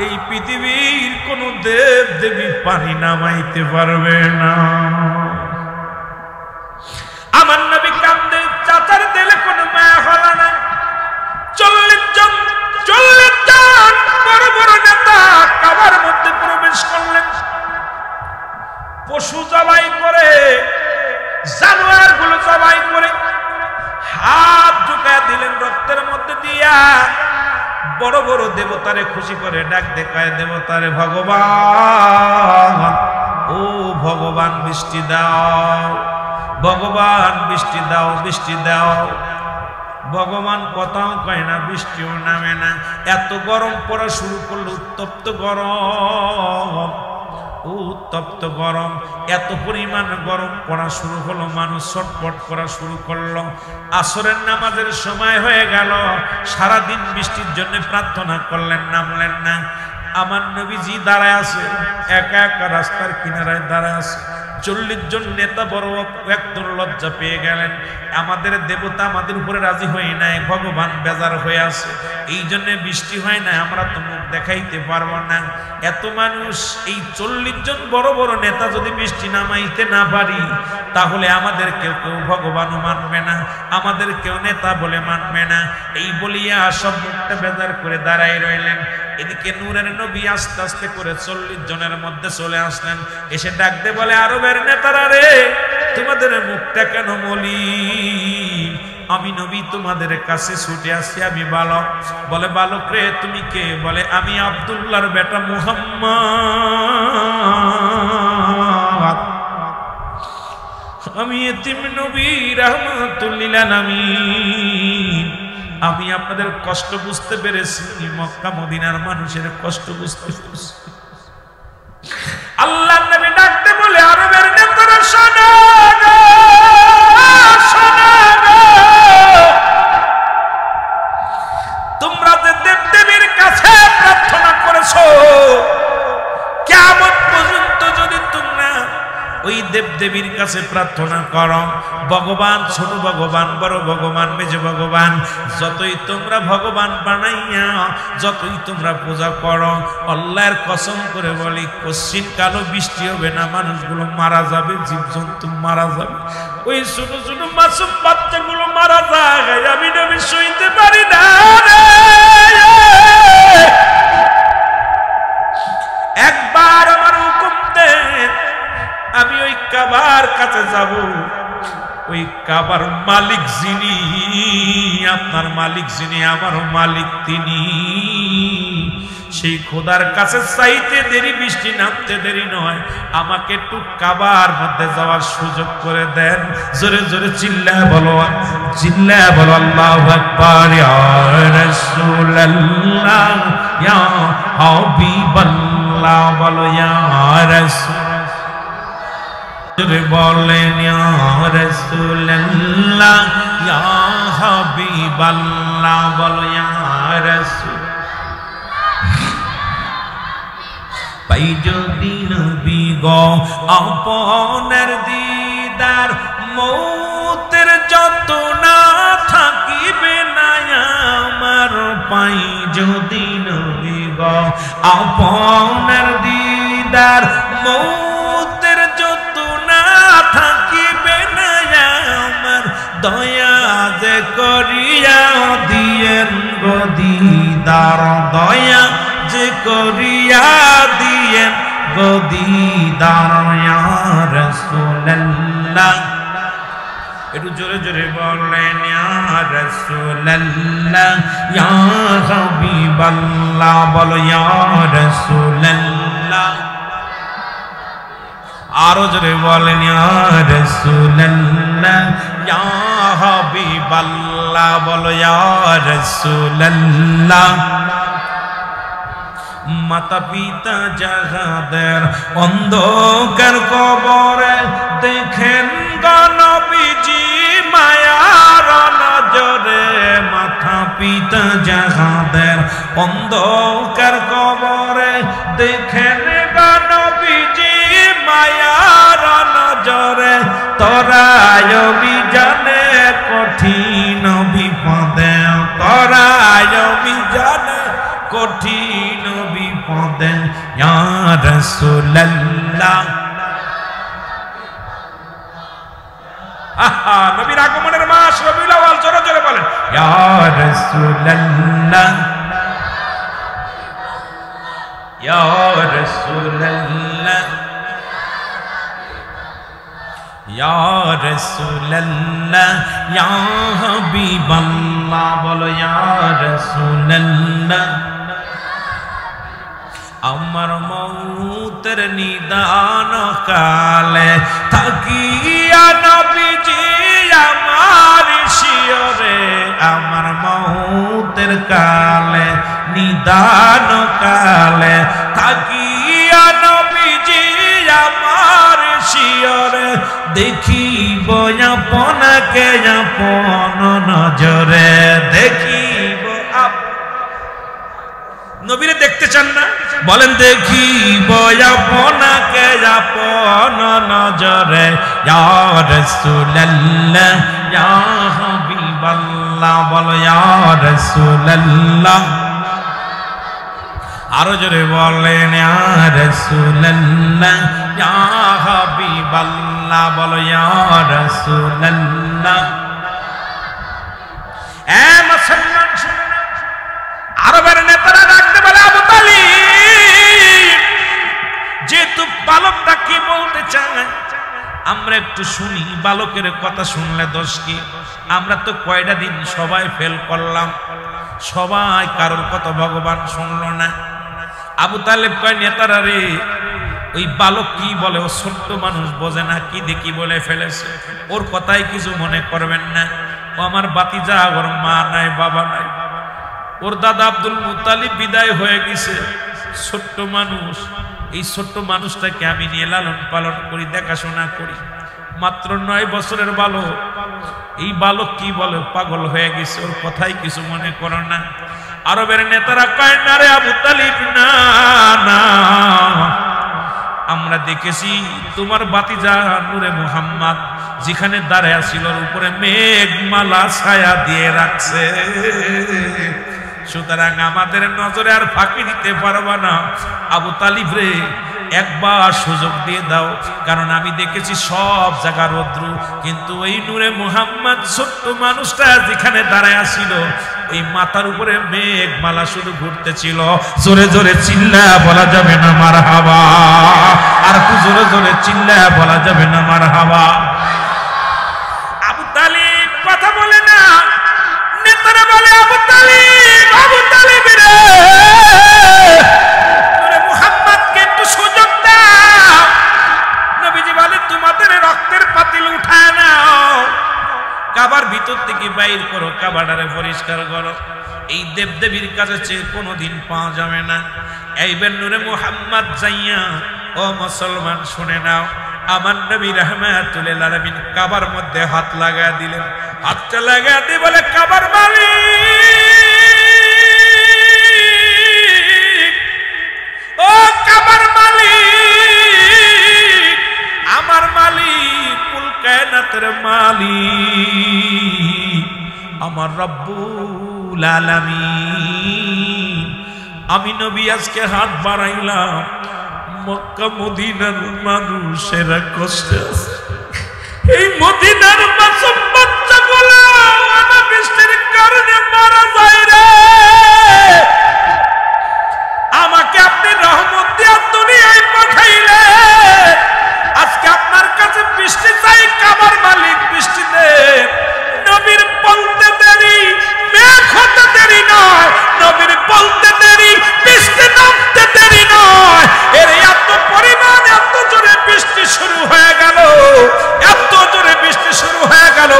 S1: এই পৃথিবীর কোন দেব দেবী পানি নামাইতে পারবে না। আমার নবী কান্দে, চাচার দিলে কোনো মায়া হলো না। 40 জন বড় বড় নেতা কাবার মধ্যে প্রবেশ করলেন। পশু জবাই করে, জানোয়ার গুলো জবাই করে হাত ঢুকায় দিলেন রক্তের মধ্যে দিয়া। বড় বড় দেবতারে খুশি করে ডাক দেখায়, দেবতারে ভগবান, ও ভগবান বৃষ্টি দাও, ভগবান বৃষ্টি দাও, বৃষ্টি দাও। ভগবান কথাও কয় না, বৃষ্টিও নামে না। এত গরম পড়া শুরু করলো, উত্তপ্ত গরম, উত্তপ্ত গরম। এত পরিমাণ গরম পড়া শুরু হলো, মানুষ ছটফট করা শুরু করলো। আসরের নামাজের সময় হয়ে গেল। সারাদিন বৃষ্টির জন্য প্রার্থনা করলেন, নামলেন না। আমার নবীজি দাঁড়ায় আছে, একা একা রাস্তার কিনারায় দাঁড়ায় আছে। 40 জন নেতা বড় একদম লজ্জা পেয়ে গেলেন। আমাদের দেবতা আমাদের উপরে রাজি হয় নাই, ভগবান বেজার হয়ে আছে, এই জন্য বৃষ্টি হয় না, আমরা তো মুখ দেখাইতে পারবো না। এত মানুষ, এই 40 জন বড় বড় নেতা যদি বৃষ্টি নামাইতে না পারি, তাহলে আমাদের কেউ ভগবানও মানবে না, আমাদের কেউ নেতা বলে মানবে না। এই বলিয়া সব মুখটা বেজার করে দাঁড়াই রইলেন। এদিকে নূরের নবী আস্তে আস্তে করে 40 জনের মধ্যে চলে আসলেন। এসে ডাকতে বলে, আরবের নেতারা রে, তোমাদের মুখটা কেন মলিন? আমি নবী তোমাদের কাছে ছুটে আসছি, আমি বালক। বলে, বালক রে তুমি কে? বলে, আমি আব্দুল্লাহর বেটা মুহাম্মদ। ইতিম নবী রাহমাতুল লিল আলামিন, আমি আপনাদের কষ্ট বুঝতে পেরেছি, মক্কা মদিনার মানুষের কষ্ট বুঝতে পেরেছি। আল্লাহর নবী ডাকতে বলে, আরবের নেতারা শোনো গো, শোনো গো, তোমরা যে দেবদেবীর কাছে প্রার্থনা করেছো, কিয়ামত পর্যন্ত যদি তোমরা ওই দেবদেবীর কাছে প্রার্থনা করো, ভগবান, ছোট ভগবান, বড় ভগবান, মেজ ভগবান, যতই তোমরা ভগবান বানাইয়া যতই তোমরা পূজা করো, আল্লাহর কসম করে বলি কশ্চিন কালো বৃষ্টি হবে না, মানুষগুলো মারা যাবে, জীবজন্তু মারা যাবে, ওই ছোট ছোট মাসুম বাচ্চাগুলো মারা যায়, আমি নবী সইতে পারি না রে। একবার আমার হুকুম দেন, আমি ওই কাবার কাছে যাব, ওই কাবার মালিক যিনি, আপনার মালিক যিনি, আমারও মালিক তিনি, সেই খোদার কাছে চাইতে দেরি, বৃষ্টি নামতে দেরি নয়, আমাকে একটু কাবার মধ্যে যাওয়ার সুযোগ করে দেন। জোরে জোরে চিল্লায় বলো, চিল্লায় বলো আল্লাহু আকবার। ইয়া রাসূলুল্লাহ ইয়া হাবিবাল্লাহ, বলো ইয়া রাসূল, বলেন ইয়া রাসূলুল্লাহ ইয়া হাবিবাল্লাহ, বলো ইয়া রাসূল। পাই যদি নবী গো আপনার দিদার, মৌতের যত না থাকিবে না আমার, পাই যদি নবী গো আপনার দিদার, মৌতের যত না থাকিবে না আমার, দয়া যে করিয়া দিয়েন গো দিদার, দয়া যে করিয়া দিয়েন গো দিদার, ইয়া রাসূলুল্লাহ, একটু জোরে জোরে বলেন ইয়া রাসূলুল্লাহ ইয়া হাবিবাল্লাহ, বলো ইয়া রাসূলুল্লাহ, আরো জোরে বলেন ইয়া রাসূলুল্লাহ ইয়া হাবিবাল্লাহ, বলো ইয়া রাসূলুল্লাহ। মাতা পিতা যাহাদের অন্ধকার কবরে, দেখেন গো নবীজি মায়ার নজরে, মাতা পিতা যাহাদের অন্ধকার কবরে, দেখেন গো নবীজি মায়ার নজরে, তোরায় বিজানে কঠিন বিপদে, তোরায় বিজানে কঠিন বিপদে, ইয়া রাসূলুল্লাহ। আহা, নবীর আগমনের মাস রবিউল আউয়াল, জোরে জোরে বলেন ইয়া রাসূলুল্লাহ ইয়া রাসূলুল্লাহ ইয়া রাসূলুল্লাহ ইয়া হাবিবাল্লাহ, বলো ইয়া রাসূলুল্লাহ। আমার মৌতের নিদান কালে থাকিয়া নবীজি আমার শিয়রে, আমার মৌতের কালে নিদান কালে থাকিয়া নবীজি আমার শিয়রে, দেখিব আপনাকে আপন নজরে, দেখিব। নবীরে দেখতে চান না? বলেন দেখিব আপনাকে আপন নজরে, ইয়া রাসূলুল্লাহ ইয়া হাবিবাল্লাহ, বলো ইয়া রাসূলুল্লাহ, আরো জোরে বলেন ইয়া রাসূলুল্লাহ ইয়া হাবিবাল্লাহ, বলো ইয়া রাসূলুল্লাহ। এ মুসলমান শুনুন, আরবের নেতারা ডাকতে বলে, আবু তালিব, যেহেতু বালকটা কি বলতে চায় আমরা একটু শুনি, বালকের কথা শুনলে দোষ কি? আমরা তো কয়টা দিন সবাই ফেল করলাম, সবাই কারোর কথা ভগবান শুনলো না। আবু তালেব কয়, নেতারা রে, ওই বালক কি বলে, ও ছোট্ট মানুষ বোঝে না, কি দেখি বলে ফেলেছে, ওর কথাই কিছু মনে করবেন না। ও আমার বাতিজা, ওর মা নাই বাবা নাই, ওর দাদা আব্দুল মুত্তালিব বিদায় হয়ে গেছে, ছোট্ট মানুষ। এই ছোট্ট মানুষটাকে আমি নিয়ে লালন পালন করি, দেখাশোনা করি, মাত্র 9 বছরের বালক। এই বালক কি বলে, পাগল হয়ে গেছে, ওর কথাই কিছু মনে করো না। আরবের নেতারা কয় না রে আবু তালিব, না না, আমরা দেখেছি তোমার বাতিজা নূরে মুহাম্মদ যেখানে দাঁড়ায় ছিল ওর উপরে মেঘমালা ছায়া দিয়ে রাখছে, সুতরাং আমাদের নজরে আর ফাঁকি দিতে পারবা না। আবু তালিব রে, একবার সুযোগ দিয়ে দাও, কারণ আমি দেখেছি সব জায়গা রৌদ্র, কিন্তু ওই নূরে মুহাম্মদ ছোট্ট মানুষটা যেখানে দাঁড়ায় ছিল ওই মাথার উপরে মেঘমালা শুধু ঘুরতেছিল। জোরে জোরে চিল্লা বলা যাবে না মারহাবা, আর একটু জোরে জোরে চিল্লা বলা যাবে না মারহাবা। আবু তালিব কথা বলে না, নেতারা বলে আবু তালিব, আবু তালিব রে, নূরে মুহাম্মদকে একটু সুযোগ দাও। নবীজি বলে তোমাদের রক্তের পাতিল উঠায় নাও, কাবার ভিতর থেকে বাইর করো, কাবাটারে পরিষ্কার করো। এই দেবদেবীর কাছে চেয়ে কোনোদিন পাওয়া যাবে না। এইবার নূরে মুহাম্মদ যাইয়া, ও মুসলমান শুনে নাও, আমার নবী রাহমাতুল আলামিন কাবার মধ্যে হাত লাগায় দিলেন। হাতটা লাগায় দিয়ে বলে, কাবার মালিক, ও কাবার মালিক, আমার মালিক, কুল কায়নাতের মালিক, আমার রব্বুল আলামিন, আমি নবী আজকে হাত বাড়াইলাম, মক্কা মদিনার মানুষেরা কষ্টে আছে, এই মদিনার মাসুম বাচ্চাগুলো অনাবৃষ্টির কারণে মারা যায় রে। আমাকে আপনি রহমত দিয়ে দুনিয়ায় পাঠাইলেন, আজকে আপনার কাছে বৃষ্টি চাই, কাবার মালিক বৃষ্টি দেন। নবীর বলতে দেরি, মেঘ হতে দেরি নয়, নবীর বলতে দেরি, বৃষ্টি নামতে দেরি নয়। এর এত পরিমাণ, এত জোরে বৃষ্টি শুরু হয়ে গেল, এত জোরে বৃষ্টি শুরু হয়ে গেল।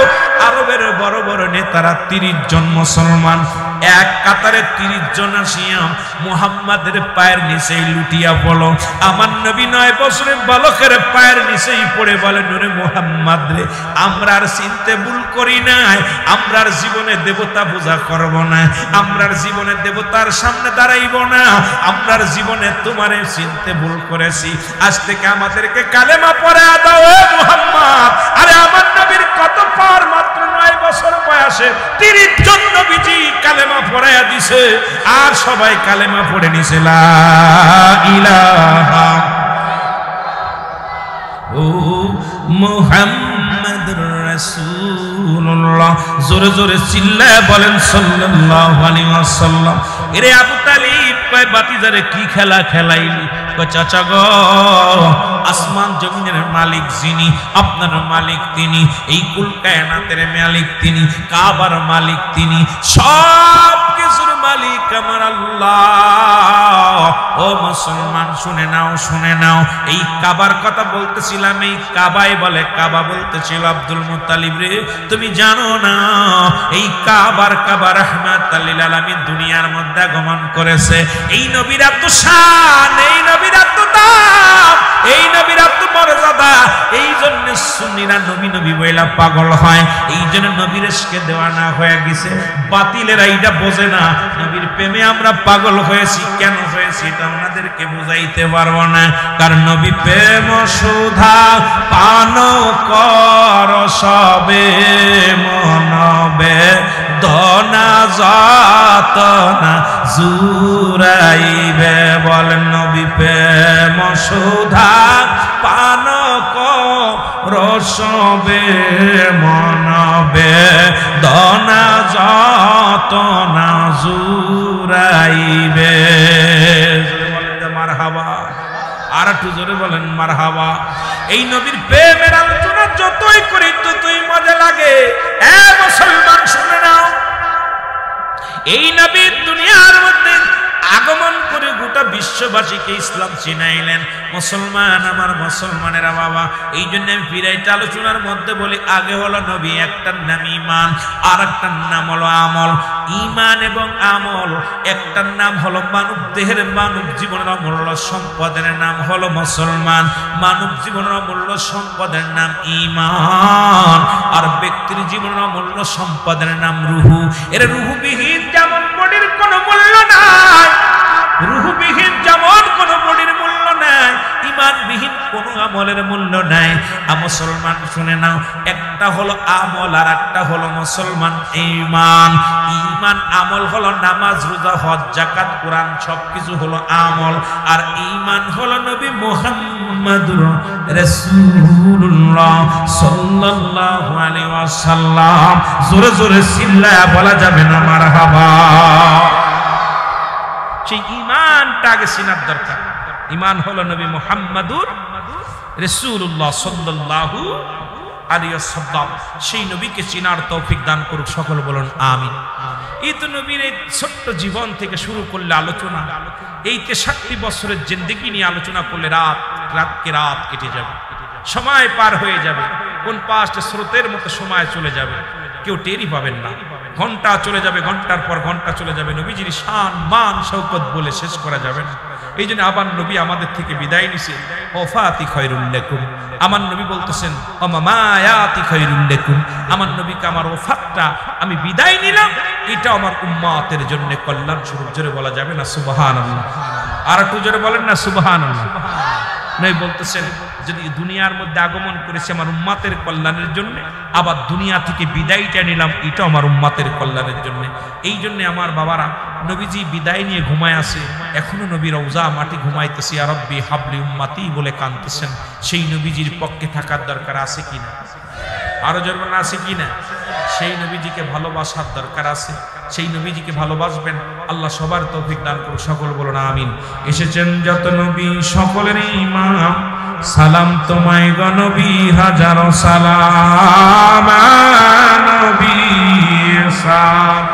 S1: আরবের বড় বড় নেতারা 30 জন মুসলমান এক কাতারে 30 জন আসিয়া মুহাম্মাদের পায়ের নিচেই লুটিয়া পড়ো। আমার নবী 9 বছরের বালকের পায়ের নিচেই পড়ে বলে, নূরে মুহাম্মদ রে, আমরা আর চিনতে ভুল করি নাই, আমরা আর জীবনে দেবতা পূজা করব না, আমরা আর জীবনে দেবতার সামনে দাঁড়াইব না, আমরা আর জীবনে তোমারে চিনতে ভুল করেছি, আজ থেকে আমাদেরকে কালেমা পড়ায়া দাও হে মুহাম্মদ। আরে আমার নবীর কত পার, মাত্র 9 বছর বয়সে 30 জন নবীজি কালেমা পড়ায়া দিছে, আর সবাই কালেমা পড়ে নিছে লা ইলাহা ও মুহাম্মাদুর রাসূলুল্লাহ। জোরে জোরে চিল্লায় বলেন সাল্লাল্লাহু আলাইহি ওয়াসাল্লাম। এরে আবু তালিব কয়, বাতিজারে কি খেলা খেলাইলি? কয়, চাচা গো, আসমান জমিনের মালিক যিনি, আপনার মালিক তিনি, এই কুল কায়নাতের মালিক তিনি, কাবার মালিক তিনি, সব কিছুর মালিক আমার আল্লাহ। ও মুসলমান শুনে নাও, শুনে নাও, এই কাবার কথা বলতেছিলাম, এই কাবাই বলে, কাবা বলতেছিল আব্দুল মুত্তালিব রে, তুমি জানো না এই কাবা রাহমাতুল লিল আলামিন দুনিয়ার মধ্যে আগমন করেছে। এই নবীর এত শান, এই নবীর এত দাম, এই নবীর এত মর্যাদা, এই জন্য সুন্নিরা নবী নবী বইলা পাগল হয়, এই জন্য নবীর ইশকে দেওয়ানা হয়ে গেছে। বাতিলেরা এইটা বোঝে না, নবীর প্রেমে আমরা পাগল হয়েছি। কেন হয়েছি এটা ওনাদেরকে বুঝাইতে পারবো না, কারণ নবী প্রেম সুধা পান কর সবে মনবে, দনা যাতনা জুরাইবে। বলেন নবী প্রেম সুধা পান কর সবে মনবে, দনা যাতনা জুরাইবে। মারহাবা, আর একটু জোরে বলেন মারহাবা। এই নবীর প্রেমের আলোচনা যতই করি ততই মজা লাগে। এ মুসলমান শুনে নাও, এই নবী দুনিয়ার মধ্যে আগমন করে গোটা বিশ্ববাসীকে ইসলাম চিনাইলেন। মুসলমান, আমার মুসলমানেরা বাবা, এই জন্য আমি ফিরাইতে আলোচনার মধ্যে বলি, আগে হলো নবী, একটার নাম ঈমান, আর একটার নাম হলো আমল। ঈমান এবং আমল, একটার নাম হলো মানব দেহের, মানব জীবনের অমূল্য সম্পদের নাম হলো মুসলমান, মানব জীবনের অমূল্য সম্পদের নাম ঈমান, আর ব্যক্তির জীবনের অমূল্য সম্পদের নাম রুহু। এর রুহুবিহীন যেমন বডির কোনো মূল্য নাই, রুহুবিহীন যেমন কোনো বডির মূল্য নাই, ঈমানবিহীন কোনো আমলের মূল্য নাই। মুসলমান শুনে নাও, একটা হলো আমল আর একটা হলো মুসলমান ঈমান। ঈমান আমল হলো নামাজ, রোজা, হজ, যাকাত, কোরআন, সবকিছু হলো আমল। আর ঈমান হলো নবী মুহাম্মদুর রাসূলুল্লাহ সাল্লাল্লাহু আলাইহি ওয়াসাল্লাম। জোরে জোরে চিল্লায়া বলা যাবে না মারহাবা। সেই ঈমানটা আগে চিনার দরকার। ঈমান হলো নবী মুহাম্মদুর রাসূলুল্লাহ সাল্লাল্লাহু আলাইহি ওয়াসাল্লাম। সেই নবীকে চিনার তৌফিক দান করুক, সকল বলুন আমিন। এই তো নবীর এই ছোট্ট জীবন থেকে শুরু করলে আলোচনা, এই 63 বছরের জিন্দেগি নিয়ে আলোচনা করলে রাত কেটে যাবে, সময় পার হয়ে যাবে, কোন পাশে স্রোতের মতো সময় চলে যাবে, কেউ টেরই পাবেন না। ঘন্টা চলে যাবে, ঘন্টার পর ঘন্টা চলে যাবে, নবীজির শান মান শৌকত বলে শেষ করা যাবে না। এই জন্য আবার নবী আমাদের থেকে বিদায় নিছে, ওয়াফাতি খায়রুল লাকুম। আমার নবী বলতেছেন মামায়াতি খায়রুল লাকুম, আমার নবীকে আমার ওফাতটা আমি বিদায় নিলাম, এটা আমার উম্মতের জন্য কল্যাণ স্বরূপ। জোরে বলা যাবে না সুবহানাল্লাহ? আর একটু জোরে বলেন না সুবহানাল্লাহ। নবী বলতেছেন, যদি দুনিয়ার মধ্যে আগমন করেছে আমার উম্মতের কল্যাণের জন্য, আবার দুনিয়া থেকে বিদায়টা নিলাম, এটা আমার উম্মতের কল্যাণের জন্য। এই জন্য আমার বাবারা, নবীজি বিদায় নিয়ে ঘুমায় আসে, এখনো নবী রওজা মাটি ঘুমাইতেছে, ইয়া রাব্বি হাবলি উম্মতি বলে কাঁদতেছেন। সেই নবীজির পক্ষে থাকার দরকার আছে কিনা? আরো জোরে বলেন আছে কিনা? সেই নবীজিকে ভালোবাসার দরকার আছে। সেই নবীজিকে ভালোবাসবেন, আল্লাহ সবার তৌফিক দান করুন, সকল বলুন আমিন। এসেছেন যত নবী সকলের ইমাম, সালাম তোমায় গো নবী, হাজারো সালাম নবী সালাম।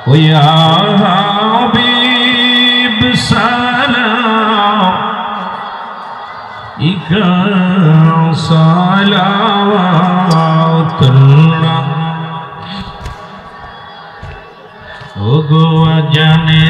S2: ओ या हबीब सलाम इका सलावतुल्लाह ओ गो जाने